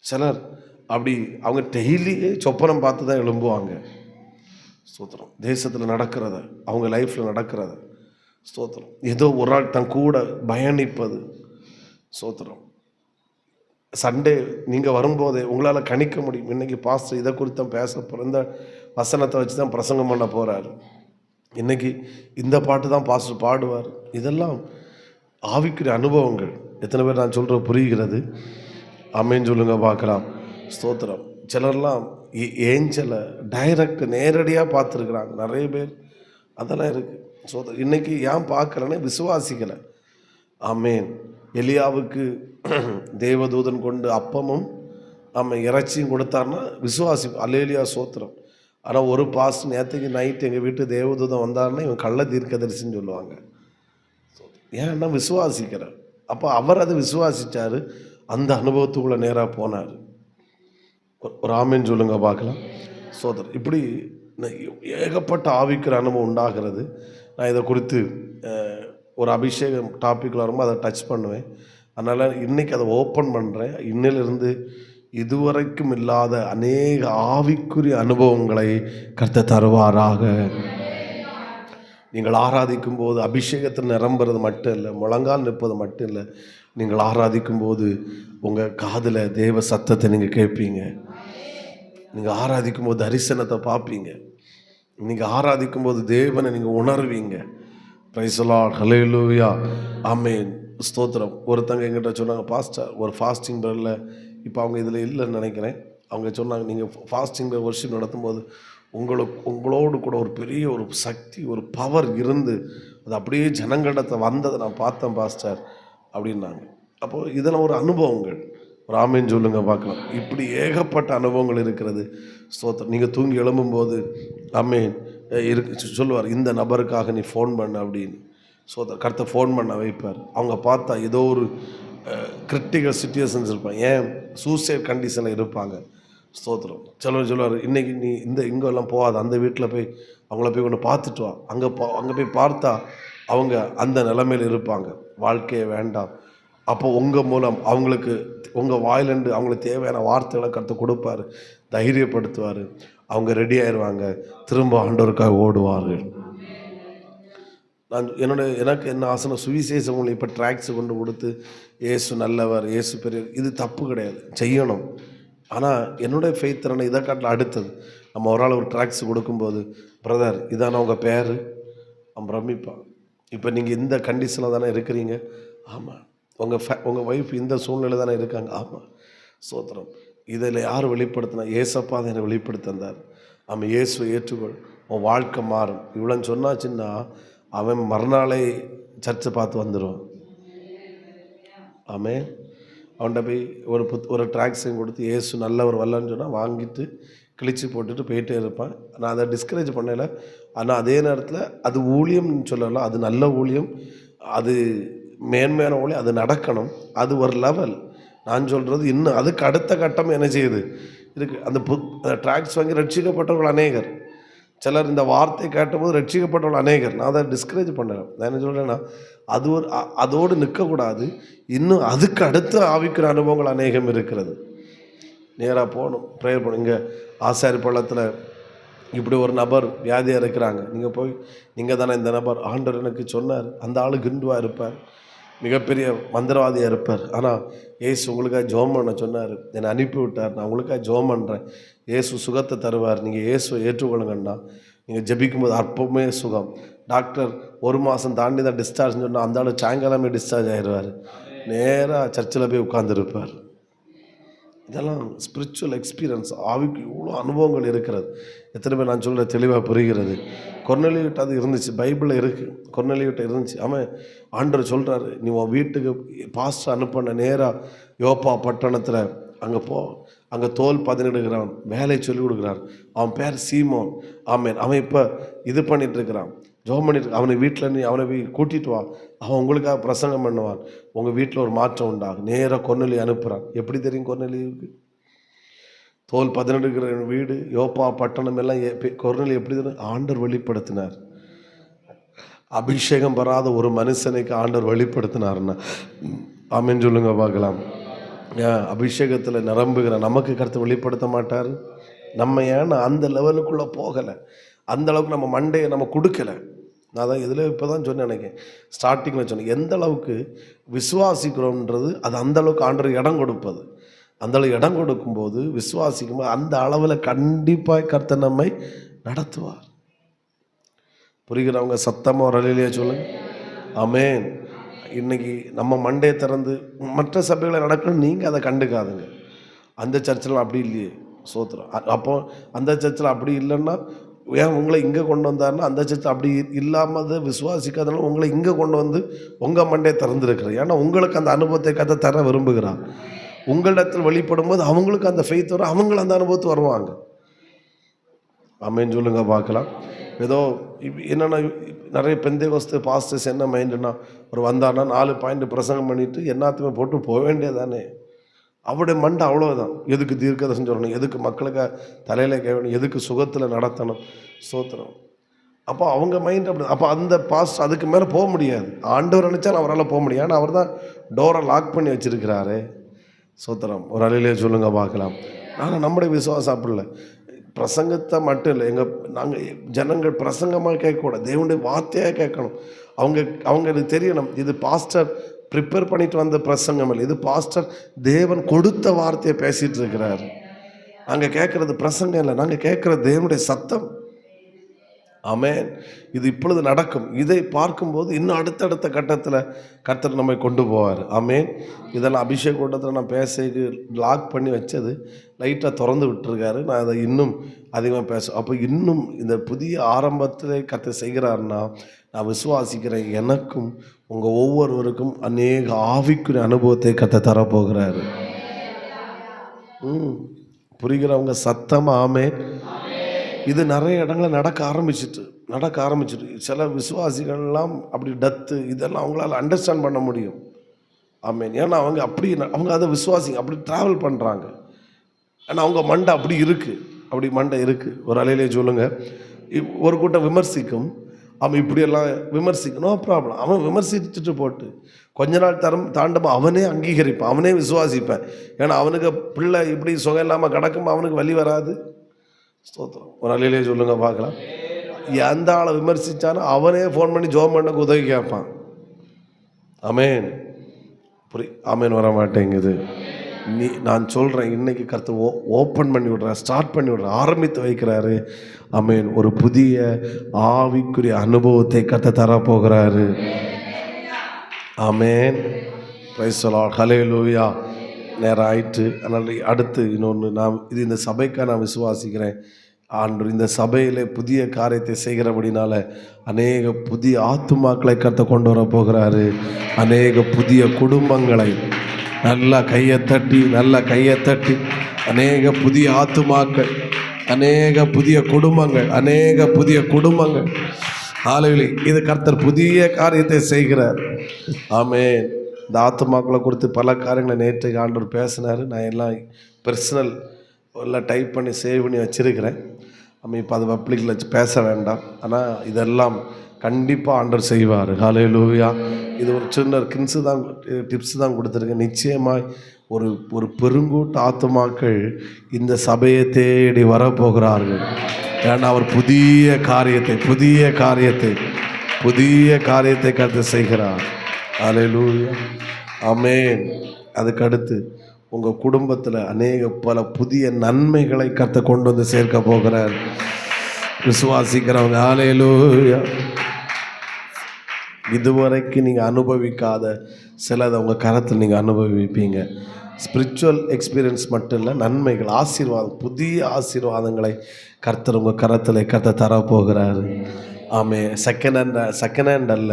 சிலர் அப்படி அவங்க டெய்லியே சொப்பனம் பார்த்து தான் எழும்புவாங்க. ஸ்தோத்திரம். தேசத்தில் நடக்கிறத, அவங்க லைஃப்பில் நடக்கிறத. ஸ்தோத்திரம். ஏதோ ஒரு ஆள் தன் கூட பயணிப்பது. ஸ்தோத்திரம். சண்டே நீங்கள் வரும்போதே உங்களால் கணிக்க முடியும், இன்றைக்கி பாஸ்டர் இதை குறித்து தான் பேச போகிற, இந்த வசனத்தை வச்சு தான் பிரசங்கம் பண்ண போகிறாரு, இன்றைக்கி இந்த பாட்டு தான் பாஸ்டர் பாடுவார். இதெல்லாம் ஆவிக்குரிய அனுபவங்கள். எத்தனை பேர் நான் சொல்கிற புரிகிறது? ஆமென் சொல்லுங்க பார்க்கலாம். ஸ்தோத்திரம். சிலர்லாம் ஏஞ்சலை டைரக்ட் நேரடியாக பார்த்துருக்குறாங்க நிறைய பேர். அதெல்லாம் இருக்குது. ஸ்தோத்திரம். இன்றைக்கி ஏன் பார்க்கலன்னு விசுவாசிக்கலை. ஆமென். எலியாவுக்கு தேவதூதன் கொண்டு அப்பமும் இறைச்சியும் கொடுத்தாருன்னா விசுவாசி. அல்லேலூயா சோத்திரம். ஆனால் ஒரு பாஸ்ட் நேற்றுக்கு நைட்டு எங்கள் வீட்டு தேவதூதன் வந்தாருன்னா இவன் கள்ள தீர்க்கதரிசின்னு சொல்லுவாங்க. ஏன்னா விசுவாசிக்கிறார். அப்போ அவர் அதை விசுவாசித்தார், அந்த அனுபவத்துக்குள்ளே நேராக போனார். ஒரு ஆமேன் சொல்லுங்க பார்க்கலாம். சோதர். இப்படி ஏகப்பட்ட ஆவிக்கிற அனுபவம் உண்டாகிறது. நான் இதை குறித்து ஒரு அபிஷேகம் டாப்பிக்கில் வரும்போது அதை டச் பண்ணுவேன். அதனால் இன்றைக்கி அதை ஓப்பன் பண்ணுறேன். இன்னிலிருந்து இதுவரைக்கும் இல்லாத அநேக ஆவிக்குரிய அனுபவங்களை கர்த்தர் தருவாராக. நீங்கள் ஆராதிக்கும் போது அபிஷேகத்தில் நிரம்புறது மட்டும் இல்லை, முழங்கால் நிற்பது மட்டும் இல்லை, நீங்கள் ஆராதிக்கும் போது உங்கள் காதில் தேவ சத்தத்தை நீங்கள் கேட்பீங்க. நீங்கள் ஆராதிக்கும் போது தரிசனத்தை பார்ப்பீங்க. நீங்கள் ஆராதிக்கும் போது தேவனை நீங்கள் உணர்வீங்க. Price the Lord. ஹல்லேலூயா. ஆமென். ஸ்தோத்திரம். ஒருத்தங்க எங்கிட்ட சொன்னாங்க, பாஸ்டர் ஒரு ஃபாஸ்டிங் பிரேயரில், இப்போ அவங்க இதில் இல்லைன்னு நினைக்கிறேன், அவங்க சொன்னாங்க, நீங்கள் ஃபாஸ்டிங் பிரேயர் வொர்ஷிப் நடத்தும்போது உங்களோடு கூட ஒரு பெரிய ஒரு சக்தி, ஒரு பவர் இருந்து அது அப்படியே ஜனங்களிடத்தை வந்ததை நான் பார்த்தேன் பாஸ்டர் அப்படின்னாங்க. அப்போது இதெல்லாம் ஒரு அனுபவங்கள். ஒரு ஆமேன் சொல்லுங்க பார்க்கலாம். இப்படி ஏகப்பட்ட அனுபவங்கள் இருக்கிறது. ஸ்தோத்திரம். நீங்கள் தூங்கி எழும்பும்போது ஆமேன் சொல்லுவார், இந்த நபருக்காக நீ ஃபோன் பண்ண அப்படின்னு. ஸ்தோத்திரம். கர்த்தர் ஃபோன் பண்ண வைப்பார். அவங்க பார்த்தா ஏதோ ஒரு கிரிட்டிக்கல் சிச்சுவேஷன்ஸ் இருப்பாங்க, ஏன் சூசைட் கண்டிஷனில் இருப்பாங்க. ஸ்தோத்திரம். சிலர் சொல்லுவார், இன்றைக்கி நீ இங்கெல்லாம் போகாத, அந்த வீட்டில் போய் அவங்கள போய் ஒன்று பார்த்துட்டு வா. அங்கே போய் பார்த்தா அவங்க அந்த நிலைமையில் இருப்பாங்க, வாழ்க்கையே வேண்டாம். அப்போ உங்கள் மூலம் அவங்களுக்கு உங்கள் வாயிலண்டு அவங்களுக்கு தேவையான வார்த்தைகளை கருத்து கொடுப்பார், தைரியப்படுத்துவார். அவங்க ரெடி ஆயிடுவாங்க, திரும்ப ஆண்டவருக்காக ஓடுவார்கள். எனக்கு என்ன ஆசனை, சுவிசேஷம் இப்போ ட்ராக்ஸை கொண்டு கொடுத்து ஏசு நல்லவர், ஏசு பெரிய, இது தப்பு கிடையாது, செய்யணும். ஆனால் என்னுடைய ஃபெய்த் என்ன, இதை காட்டில் அடுத்தது. நம்ம ஒரு ஆள் ஒரு ட்ராக்ஸ் கொடுக்கும்போது, பிரதர் இதான உங்கள் பேர், அவன் பிரமிப்பான். இப்போ நீங்கள் இந்த கண்டிஷனில் தானே இருக்கிறீங்க, ஆமாம். உங்கள் ஒய்ஃப் இந்த சூழ்நிலை தானே இருக்காங்க, ஆமாம். ஸ்தோத்திரம். இதில் யார் வெளிப்படுத்தினா? ஏசப்பா தான் என்னை வெளிப்படுத்தினார். அவன் இயேசுவை ஏற்றுக்கொள், உன் வாழ்க்கை மாறும். இவ்வளோன்னு சொன்னாச்சுன்னா அவன் மறுநாளே சர்ச்சை பார்த்து வந்துடுவான். ஆமே. அவன்கிட்ட போய் ஒரு ட்ராக்ஸையும் கொடுத்து ஏசு நல்லவர் வரலன்னு சொன்னால் வாங்கிட்டு கிழிச்சு போட்டுட்டு போயிட்டே இருப்பான். நான் அதை டிஸ்கரேஜ் பண்ணலை. ஆனால் அதே நேரத்தில் அது ஊழியம்னு சொல்லலாம், அது நல்ல ஊழியம். அது மேன்மையான ஒளி அது நடக்கணும். அது ஒரு லெவல். நான் சொல்கிறது இன்னும் அதுக்கு அடுத்த கட்டம் என்ன செய்யுது இருக்குது. அந்த ட்ராக்ஸ் வாங்கி ரட்சிக்கப்பட்டவர்கள் அநேகர். சிலர் இந்த வார்த்தை கேட்டபோது ரட்சிக்கப்பட்டவர்கள் அநேகர். நான் அதை டிஸ்கரேஜ் பண்ணுறேன். நான் என்ன சொல்கிறேன்னா, அது ஒரு அதோடு நிற்கக்கூடாது. இன்னும் அதுக்கு அடுத்த ஆவிக்கிற அனுபவங்கள் அநேகம் இருக்கிறது. நேராக போகணும், ப்ரேயர் பண்ணணும். இங்கே ஆசாரி பள்ளத்தில் இப்படி ஒரு நபர் வியாதியாக இருக்கிறாங்க. நீங்கள் போய் நீங்கள் தானே இந்த நபர், ஆண்டவர் எனக்கு சொன்னார், அந்த ஆள் கிண்டுவாக இருப்பார், மிகப்பெரிய மந்திரவாதியாக இருப்பார், ஆனால் ஏசு உங்களுக்காக ஜோம் பண்ண சொன்னார், என்னை அனுப்பி விட்டார், நான் உங்களுக்காக ஜோம் பண்ணுறேன், ஏசு சுகத்தை தருவார், நீங்கள் இயேசுவை ஏற்றுக்கொள்ளுங்கண்ணா. நீங்கள் ஜெபிக்கும்போது அற்பமே சுகம். டாக்டர் 1 மாதம் தாண்டி தான் டிஸ்சார்ஜ்னு சொன்னால் அந்த ஆள் சாயங்காலமே டிஸ்சார்ஜ் ஆகிடுவார். நேராக சர்ச்சில் போய் உட்காந்துருப்பார். இதெல்லாம் ஸ்பிரிச்சுவல் எக்ஸ்பீரியன்ஸ். ஆவிக்கு இவ்வளோ அனுபவங்கள் இருக்கிறது. எத்தனை பேர் நான் சொல்கிற தெளிவாக புரிகிறது. கொர்நேலியுட்ட அது இருந்துச்சு, பைபிளில் இருக்குது. கொர்நேலியுட்ட இருந்துச்சு. அவன் ஆண்டவர் சொல்கிறாரு, நீ உன் வீட்டுக்கு பாஸ்டர் அனுப்பின நேராக யோப்பா பட்டணத்தில் அங்கே போ, அங்கே தோல் பதினெடுக்கிறான், வேலையை சொல்லிக் கொடுக்குறார். அவன் பேர் சீமோன். ஆமேன். அவன் இப்போ இது பண்ணிகிட்ருக்கிறான், ஜோம் பண்ணிட்டு. அவனை வீட்டில் நீ அவனை கூட்டிகிட்டு வா, அவன் உங்களுக்காக பிரசங்கம் பண்ணுவான், உங்கள் வீட்டில் ஒரு மாற்றம் உண்டாகும். நேராக கொர்நேலி அனுப்புகிறான். எப்படி தெரியும் கொர்நேலியுக்கு? தோல் 18 வீடு, யோப்பா பட்டணம் எல்லாம் கொர்நேலி எப்படி தெரியும்? ஆண்டவர் வெளிப்படுத்தினார். அபிஷேகம் பெறாத ஒரு மனுஷனுக்கு ஆண்டவர் வெளிப்படுத்தினார்னா ஆமேன்னு சொல்லுங்க பார்க்கலாம். அபிஷேகத்தில் நிரம்புகிற நமக்கு கருத்து வெளிப்படுத்த மாட்டார். நம்ம ஏன்னா அந்த லெவலுக்குள்ளே போகலை, அந்த அளவுக்கு நம்ம மண்டையை நம்ம கொடுக்கலை. நான் தான் இதில் இப்போ தான் சொன்னேன், நினைக்கிறேன் ஸ்டார்டிங்கில் சொன்னேன், எந்த அளவுக்கு விசுவாசிக்கிறோன்றது அது அந்தளவுக்கு ஆண்டவர் இடம் கொடுப்பது. அந்தளவு இடம் கொடுக்கும்போது விசுவாசிக்கும்போது அந்த அளவில் கண்டிப்பாக கர்த்தர் நம்மை நடத்துவார். புரிகிறவங்க சத்தமாக ஒரு அலையிலேயே சொல்லுங்க ஆமேன். இன்றைக்கி நம்ம மண்டையை திறந்து மற்ற சபைகளை நடக்கணும், நீங்கள் அதை கண்டுக்காதுங்க. அந்த சர்ச்சில் அப்படி இல்லையே, சோத்திரம். அப்போ அந்த சர்ச்சில் அப்படி இல்லைன்னா ஏன் உங்களை இங்கே கொண்டு வந்தாருன்னா, அந்த சர்ச்சில் அப்படி இல்லாமல் விசுவாசிக்காதனால உங்களை இங்கே கொண்டு வந்து உங்கள் மண்டையை திறந்துருக்குறேன். ஏன்னா உங்களுக்கு அந்த அனுபவத்தை கதை தர விரும்புகிறான். உங்களிடத்தில் வெளிப்படும் போது அவங்களுக்கு அந்த ஃபெய்த் வரும், அவங்களும் அந்த அனுபவத்து வருவாங்க. ஆமேன்னு சொல்லுங்க பார்க்கலாம். ஏதோ என்னென்னா நிறைய பெந்தேகோஸ்து பாஸ்டர்ஸ் என்ன மைண்டுன்னா, ஒரு வந்தான்னா 4 பாயிண்ட் பிரசங்கம் பண்ணிவிட்டு எல்லாத்தையுமே போட்டு போக வேண்டியதானே. அவருடைய மண்டை அவ்வளோதான். எதுக்கு தீர்க்கதரிசனம் சொல்லணும், எதுக்கு மக்களுக்கு தலையில் கேட்கணும், எதுக்கு சுகத்தில் நடத்தணும், சோத்திரம். அப்போ அவங்க மைண்ட் அப்படி. அப்போ அந்த பாஸ்ட் அதுக்கு மேலே போக முடியாது. ஆண்டவர் நினச்சாலும் அவரால் போக முடியாது. ஆனால் அவர் தான் டோரை லாக் பண்ணி வச்சுருக்கிறாரு. சோத்திரம். ஒரு அலையிலே சொல்லுங்க பார்க்கலாம். ஆனால் நம்முடைய விசுவாசம் அப்படி இல்லை. பிரசங்கத்தை மட்டும் இல்லை, நாங்கள் ஜனங்கள் பிரசங்கமாக கேட்கக்கூடாது, தேவனுடைய வார்த்தையாக கேட்கணும். அவங்களுக்கு தெரியணும், இது பாஸ்டர் ப்ரிப்பேர் பண்ணிட்டு வந்த பிரசங்கம் இல்லை, இது பாஸ்டர் தேவன் கொடுத்த வார்த்தையை பேசிகிட்டு இருக்கிறார். நாங்கள் கேட்குறது பிரசங்கம் இல்லை, நாங்கள் கேட்குறது தேவனுடைய சத்தம். ஆமேன். இது இப்பொழுது நடக்கும். இதை பார்க்கும்போது இன்னும் அடுத்தடுத்த கட்டத்தில் கர்த்தர் நம்மை கொண்டு போவார். ஆமேன். இதெல்லாம் அபிஷேக கூட்டத்தில் நான் பேசுறதுக்கு லாக் பண்ணி வச்சது லைட்டாக திறந்து விட்டுருக்காரு. நான் அதை இன்னும் அதிகமாக பேசுவேன். அப்போ இன்னும் இந்த புதிய ஆரம்பத்தில் கர்த்தர் செய்கிறாருன்னா நான் விசுவாசிக்கிறேன், எனக்கும் உங்கள் ஒவ்வொருவருக்கும் அநேக ஆவிக்குரிய அனுபவத்தை கர்த்தர் தரப்போகிறாரு. புரிகிறவங்க சத்தமாக ஆமேன். இது நிறைய இடங்களில் நடக்க ஆரம்பிச்சிட்டு சில விசுவாசிகள்லாம் அப்படி டத்து இதெல்லாம் அவங்களால அண்டர்ஸ்டாண்ட் பண்ண முடியும். ஆமேன். ஏன்னா அவங்க அதை விசுவாசிங்க அப்படி ட்ராவல் பண்ணுறாங்க. ஆனால் அவங்க மண்டை அப்படி இருக்குது. ஒரு அலையிலே சொல்லுங்கள். ஒரு கூட்டம் விமர்சிக்கும், அவன் இப்படியெல்லாம் விமர்சிக்கும், நோ ப்ராப்ளம். அவன் விமர்சிச்சுட்டு போட்டு கொஞ்ச நாள் தாண்டமாக அவனே அங்கீகரிப்பான், அவனே விசுவாசிப்பேன். ஏன்னா அவனுக்கு பிள்ளை இப்படி சுகம் இல்லாமல் கிடக்கும், அவனுக்கு வலி வராது. ஸ்தோத்திரம். ஒரு அலையிலே சொல்லுங்க பார்க்கலாம். எந்த ஆளை விமர்சித்தானோ அவனே ஃபோன் பண்ணி ஜோம் பண்ணக்கு உதவி கேட்பான். ஆமேன். ஆமேன். வர மாட்டேங்குது. நான் சொல்கிறேன், இன்றைக்கி கர்த்தர் ஓப்பன் பண்ணி விடுறார், ஸ்டார்ட் பண்ணி விடுறார், ஆரம்பித்து வைக்கிறாரு. ஆமேன். ஒரு புதிய ஆவிக்குரிய அனுபவத்தை கர்த்தர் தரப்போகிறாரு. ஆமேன். Praise the Lord. ஹல்லேலூயா. நேரம் ஆயிட்டு. அதனால் அடுத்து இன்னொன்று, இந்த சபைக்காக நான் விசுவாசிக்கிறேன். ஆண்டவர் இந்த சபையில் புதிய காரியத்தை செய்கிறபடினால அநேக புதிய ஆத்துமாக்களை கர்த்தர் கொண்டு வர போகிறாரு. அநேக புதிய குடும்பங்களை நல்ல கையை தட்டி அநேக புதிய ஆத்துமாக்கள், அநேக புதிய குடும்பங்கள் ஹalleluya. இது கர்த்தர் புதிய காரியத்தை செய்கிறார். ஆமென். இந்த ஆத்துமாக்களை குறித்து பல காரியங்களை நேற்றைக்கு ஆண்டவர் பேசினார். நான் எல்லாம் பர்சனல் எல்லாம் டைப் பண்ணி சேவ் பண்ணி வச்சுருக்கிறேன். நம்ம இப்போ அது பப்ளிக்கில் வச்சு பேச வேண்டாம். ஆனால் இதெல்லாம் கண்டிப்பாக ஆண்டவர் செய்வார். ஹalleluya. இது ஒரு சின்ன டிப்ஸ் தான் கொடுத்துருக்கேன். நிச்சயமாக ஒரு பெருங்கூட்ட ஆத்துமாக்கள் இந்த சபையை தேடி வரப்போகிறார்கள். ஏன்னா அவர் புதிய காரியத்தை கருத்து செய்கிறார். ஹல்லேலூயா. ஆமென். அதுக்கடுத்து உங்கள் குடும்பத்தில் பல புதிய நன்மைகளை கர்த்தர் கொண்டு வந்து சேர்க்க போகிறார். விசுவாசிக்கிறவங்க ஹல்லேலூயா. இதுவரைக்கும் நீங்கள் அனுபவிக்காத சிலதை உங்கள் கரத்தில் நீங்கள் அனுபவிப்பீங்க. ஸ்பிரிச்சுவல் எக்ஸ்பீரியன்ஸ் மட்டும் இல்லை, நன்மைகள், ஆசீர்வாதம், புதிய ஆசீர்வாதங்களை கர்த்தர் உங்கள் கரத்தில் கர்த்தர் தரப்போகிறாரு. ஆமே. செகண்ட் ஹேண்ட் அல்ல,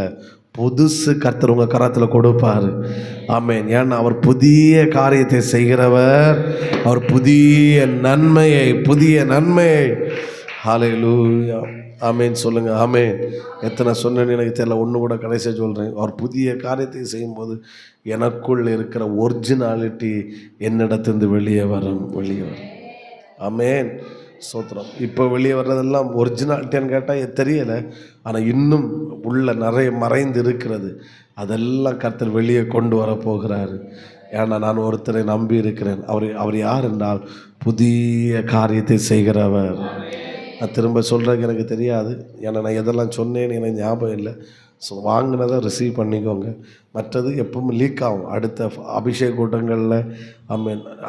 புதுசு கர்த்தர் உங்கள் கரத்தில் கொடுப்பார். ஆமேன். ஏன்னா அவர் புதிய காரியத்தை செய்கிறவர். அவர் புதிய நன்மையை ஹல்லேலூயா. ஆமேன் சொல்லுங்க. ஆமேன். எத்தனை சொன்னேன்னு எனக்கு தெரியல, ஒன்று கூட கடைசியாக சொல்கிறேன். அவர் புதிய காரியத்தை செய்யும்போது எனக்குள் இருக்கிற ஒரிஜினாலிட்டி என்னிடத்திலிருந்து வெளியே வரும். ஆமேன். சோத்திரம். இப்போ வெளியே வர்றதெல்லாம் ஒரிஜினாலிட்டின்னு கேட்டால் தெரியலை, ஆனால் இன்னும் உள்ள நிறைய மறைந்து இருக்கிறது. அதெல்லாம் கர்த்தர் வெளியே கொண்டு வரப்போகிறாரு. ஏன்னா நான் ஒருத்தரை நம்பி இருக்கிறேன். அவர் யார் என்றால் புதிய காரியத்தை செய்கிறவர். நான் திரும்ப சொல்கிறதுக்கு எனக்கு தெரியாது, ஏன்னா நான் எதெல்லாம் சொன்னேன்னு எனக்கு ஞாபகம் இல்லை. ஸோ வாங்கினதை ரிசீவ் பண்ணிக்கோங்க. மற்றது எப்பவும் லீக் ஆகும். அடுத்த அபிஷேக கூட்டங்களில்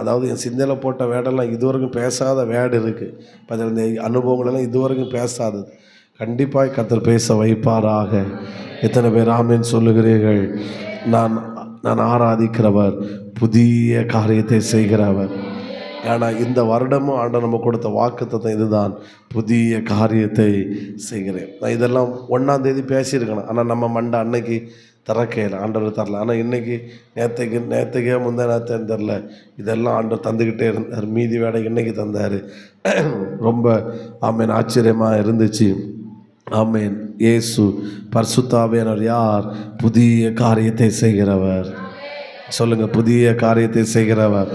அதாவது என் சிந்தையில் போட்ட வேடெல்லாம் இதுவரைக்கும் பேசாத வேடு இருக்குது. இப்போ அதில் இந்த அனுபவங்களெல்லாம் இதுவரைக்கும் பேசாதது கண்டிப்பாக கர்த்தர் பேச வைப்பாராக. எத்தனை பேர் ஆமேன் சொல்லுகிறீர்கள்? நான் ஆராதிக்கிறவர், புதிய காரியத்தை செய்கிறவர். ஏன்னா இந்த வருடமும் ஆண்டவர் நம்ம கொடுத்த வாக்குத்தத்தம் இதுதான், புதிய காரியத்தை செய்கிறேன். நான் இதெல்லாம் 1ஆம் தேதி பேசியிருக்கணும், ஆனால் நம்ம மண்டை அன்னைக்கு திறக்கையில் ஆண்டவர் தரல. ஆனால் இன்றைக்கி நேற்றுக்கே முந்தினேன்னு தெரில, இதெல்லாம் ஆண்டவர் தந்துக்கிட்டே இருந்தார். மீதி வேலை இன்றைக்கி தந்தார். ரொம்ப ஆமேன் ஆச்சரியமாக இருந்துச்சு. ஆமேன். இயேசு பரிசுத்த ஆவியானவர் யார்? புதிய காரியத்தை செய்கிறவர். சொல்லுங்கள், புதிய காரியத்தை செய்கிறவர்.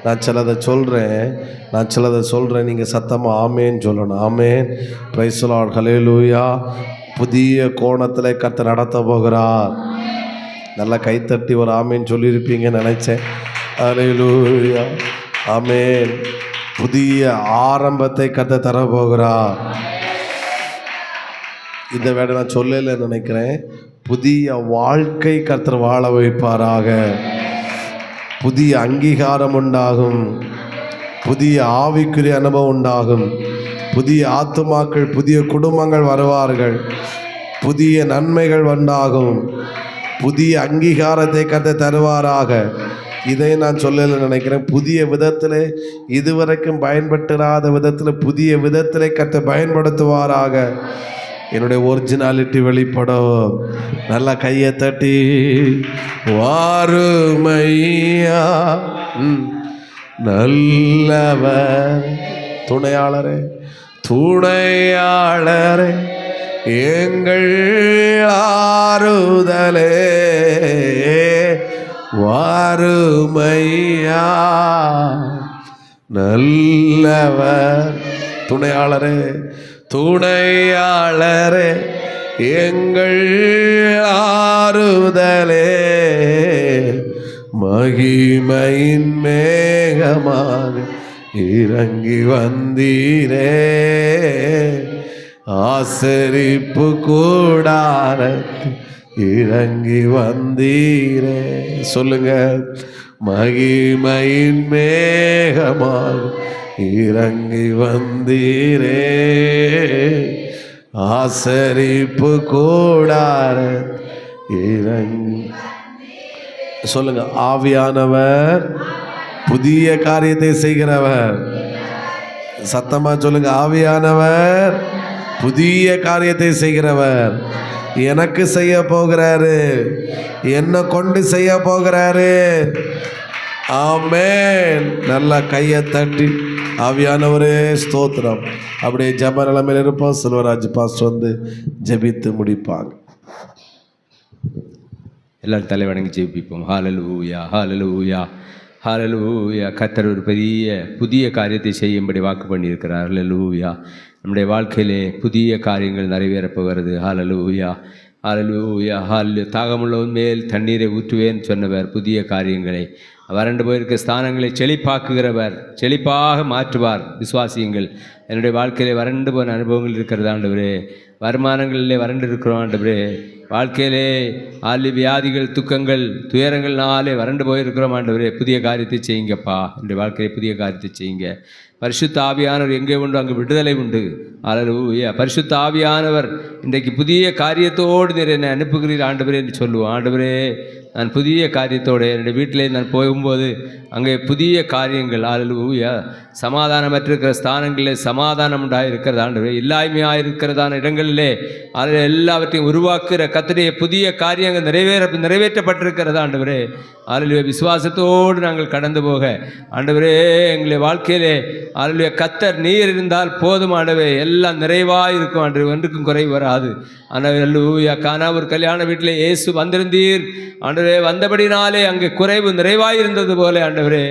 நான் சிலதை சொல்கிறேன், நீங்கள் சத்தமாக ஆமேன்னு சொல்லணும். ஆமேன். Praise the Lord. ஹல்லேலூயா. புதிய கோணத்தில் கர்த்தர் நடத்த போகிறார். நல்லா கைத்தட்டி ஒரு ஆமேன்னு சொல்லியிருப்பீங்கன்னு நினச்சேன். ஹல்லேலூயா. ஆமேன். புதிய ஆரம்பத்தை கர்த்தர் தர போகிறார். இந்த வேலை நான் சொல்லலைன்னு நினைக்கிறேன். புதிய வாழ்க்கை கர்த்தர் வாழ வைப்பாராக. புதிய அங்கீகாரம் உண்டாகும், புதிய ஆவிக்குரிய அனுபவம் உண்டாகும், புதிய ஆத்துமாக்கள், புதிய குடும்பங்கள் வருவார்கள், புதிய நன்மைகள் உண்டாகும், புதிய அங்கீகாரத்தை கர்த்தர் தருவாராக. இதை நான் சொல்லல நினைக்கிறேன். புதிய விதத்தில், இதுவரைக்கும் பயன்படுத்தாத விதத்தில், புதிய விதத்தில் கர்த்தர் பயன்படுத்துவாராக. என்னுடைய ஒரிஜினாலிட்டி வெளிப்படும். நல்லா கையை தட்டி வாருமையா நல்லவர் துணையாளரே எங்கள் ஆறுதலே வாருமையா நல்லவர் துணையாளரே எங்கள் ஆறுதலே மகிமையின் மேகமாக இறங்கி வந்தீரே ஆசரிப்பு கூடாரத்தில் இறங்கி வந்தீரே. சொல்லுங்க, மகிமையின் மேகமாக இறங்கி வந்தீரே ஆசரிப்பு கூடார இறங்கி. சொல்லுங்க, ஆவியானவர் புதிய காரியத்தை செய்கிறவர். சத்தமா சொல்லுங்க, ஆவியானவர் புதிய காரியத்தை செய்கிறவர். எனக்கு செய்ய போகிறாரு, என்னை கொண்டு செய்ய போகிறாரு. ஆமென். நல்லா கையை தட்டி ஆவியானவரே ஸ்தோத்திரம். அப்படியே ஜப நிலைமையில் இருப்போம். செல்வராஜ் பாஸ்டர் வந்து ஜெபித்து முடிப்பாங்க. எல்லாரும் தலை வணங்கி ஜெபிப்போம். ஹல்லேலூயா, ஹல்லேலூயா, ஹல்லேலூயா. கர்த்தர் ஒரு புதிய காரியத்தை செய்யும்படி வாக்கு பண்ணியிருக்கிறார். ஹல்லேலூயா. நம்முடைய வாழ்க்கையிலே புதிய காரியங்கள் நிறைவேறப் போகிறது. ஹல்லேலூயா, ஹல்லேலூயா, ஹல்லேலூயா. தாகமுள்ளவன் மேல் தண்ணீரை ஊற்றுவேன்னு சொன்னவர் புதிய காரியங்களை, வறண்டு போயிருக்க ஸ்தானங்களை செழிப்பாக்குகிறவர், செழிப்பாக மாற்றுவார். விசுவாசியுங்கள். என்னுடைய வாழ்க்கையிலே வறண்டு போன அனுபவங்கள் இருக்கிறது ஆண்டவரே. வருமானங்களிலே வறண்டு இருக்கிறோம் ஆண்டவரே. வாழ்க்கையிலே வியாதிகள், துக்கங்கள், துயரங்கள்னாலே வறண்டு போயிருக்கிறோம் ஆண்டவரே. புதிய காரியத்தை செய்யுங்கப்பா. என்னுடைய வாழ்க்கையை புதிய காரியத்தை செய்யுங்க. பரிசுத்த ஆவியானவர் எங்கே உண்டு அங்கு விடுதலை உண்டு. ஹல்லேலூயா. பரிசுத்த ஆவியானவர் இன்றைக்கு புதிய காரியத்தோடு நீர் என்னை அனுப்புகிறீர் ஆண்டவரே என்று சொல்லுவோம். ஆண்டவரே, நான் புதிய காரியத்தோடு என்னுடைய வீட்டிலே நான் போகும்போது அங்கே புதிய காரியங்கள், ஹல்லேலூயா, சமாதானமற்றிருக்கிற ஸ்தானங்களில் சமாதானம் உண்டாயிருக்கிறது ஆண்டவரே. இல்லாய்மையாக இருக்கிறதான இடங்களிலே அதில் எல்லாவற்றையும் உருவாக்குகிற கர்த்தருடைய புதிய காரியங்கள் நிறைவேற்றப்பட்டிருக்கிறது ஆண்டவரே. ஹல்லேலூயா. விசுவாசத்தோடு நாங்கள் கடந்து போக ஆண்டவரே, எங்களுடைய வாழ்க்கையிலே ஹல்லேலூயா கர்த்தர் நீர் இருந்தால் போதும் ஆண்டவரே. எல்லாம் நிறைவாக இருக்கும் ஆண்டவரே, ஒன்றுக்கும் குறைவு வராது. ஆனால் ஹல்லேலூயா, கானா ஒரு கல்யாண வீட்டிலே இயேசு வந்திருந்தீர் ஆண்டவரே. வந்தபடினாலே அங்கே குறைவு நிறைவாக இருந்தது போல ஆண்டவரே,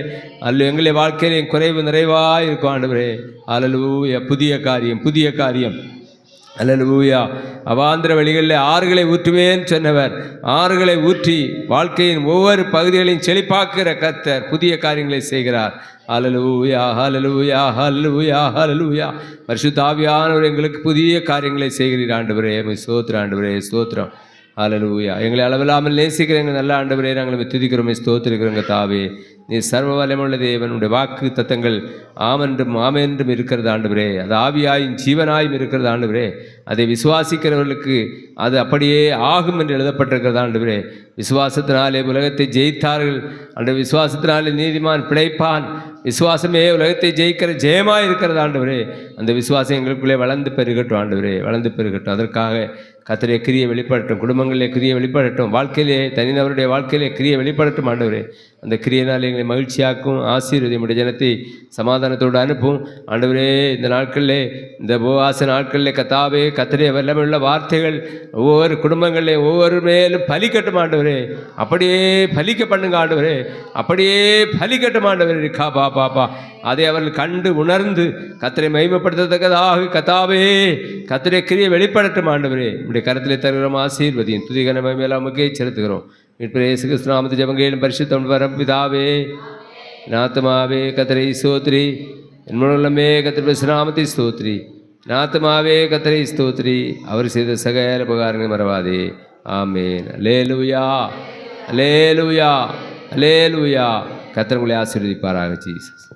அல்ல எங்களுடைய வாழ்க்கையிலே குறைவு நிறைவாக இருக்கும் ஆண்டவரே. ஹல்லேலூயா. புதிய காரியம், புதிய காரியம். ஹல்லேலூயா. அவாந்திர வழிகளில் ஆறுகளை ஊற்றுவேன்னு சொன்னவர் ஆறுகளை ஊற்றி வாழ்க்கையின் ஒவ்வொரு பகுதிகளையும் செழிப்பாக்குகிற கர்த்தர் புதிய காரியங்களை செய்கிறார். ஹல்லேலூயா, ஹல்லேலூயா, ஹல்லேலூயா, ஹல்லேலூயா. பரிசுத்த ஆவியானவர் எங்களுக்கு புதிய காரியங்களை செய்கிறீர் ஆண்டவரே. ஸ்தோத்திரம் ஆண்டவரே, ஸ்தோத்திரம். ஹல்லேலூயா. எங்களை அளவில்லாமல் நேசிக்கிற எங்கள் நல்ல ஆண்டவரே, நாங்கள் துதிக்கிறோமே, ஸ்தோத்திரிக்கிறோங்க தாவே. நீ சர்வ வல்லமையுள்ள தேவனுடைய வாக்கு தத்தங்கள் ஆமென்றும் ஆமென்றும் இருக்கிறது ஆண்டவரே. அது ஆவியாயும் ஜீவனாயும் இருக்கிறது ஆண்டவரே. அதை விசுவாசிக்கிறவர்களுக்கு அது அப்படியே ஆகும் என்று எழுதப்பட்டிருக்கிறது ஆண்டவரே. விசுவாசத்தினாலே உலகத்தை ஜெயித்தார்கள். அந்த விசுவாசத்தினாலே நீதிமான் பிழைப்பான். விசுவாசமே உலகத்தை ஜெயிக்கிற ஜெயமாக இருக்கிறது ஆண்டவரே. அந்த விசுவாசம் எங்களுக்குள்ளே வளர்ந்து பெருகட்டும் ஆண்டவரே, வளர்ந்து பெருகட்டும். அதற்காக கர்த்தருடைய கிரியை வெளிப்படட்டும், குடும்பங்களிலே கிரியை வெளிப்படட்டும், வாழ்க்கையிலே தனிநபருடைய வாழ்க்கையிலே கிரியை வெளிப்படட்டும் ஆண்டவரே. அந்த கிரியையினால் எங்களை மகிழ்ச்சியாக்கும், ஆசீர்வதி நம்முடைய ஜனத்தை சமாதானத்தோடு அனுப்பும் ஆண்டவரே. இந்த நாட்களிலே, இந்த உபவாச நாட்களிலே கர்த்தாவே, கர்த்தருடைய வல்லமையுள்ள வார்த்தைகள் ஒவ்வொரு குடும்பங்களிலே ஒவ்வொரு மேலும் பலிக்கட்டும் ஆண்டவரே. அப்படியே பலிக்க பண்ணுங்க ஆண்டவரே, அப்படியே பலிக்கட்டும் ஆண்டவரே. காபா பாப்பா அதை அவர்கள் கண்டு உணர்ந்து கர்த்தரை மகிமைப்படுத்தத்தக்கதாக கர்த்தாவே கர்த்தருடைய கிரியை வெளிப்படட்டும் ஆண்டவரே. நம்முடைய கரத்திலே தருகிறோம், ஆசீர்வதியும் துதிகன மகிமையெல்லாம் உமக்கே செலுத்துகிறோம். இயேசு கிறிஸ்து நாமத்தில் ஜெபங்களும் பரிசுத்தம் வரம் பிதாவே. நாத்துமாவே கர்த்தரை ஸ்தோத்திரி, என் முழுமே கர்த்தருடைய நாமத்தை ஸ்தோத்திரி. நாத்துமாவே கர்த்தரை ஸ்தோத்திரி, அவர் செய்த சகல உபகாரங்களை மறவாதே. ஆமென். அல்லேலூயா, அல்லேலூயா, அல்லேலூயா. கர்த்தர் உங்களை ஆசீர்வதிப்பாராக. ஜீசஸ்.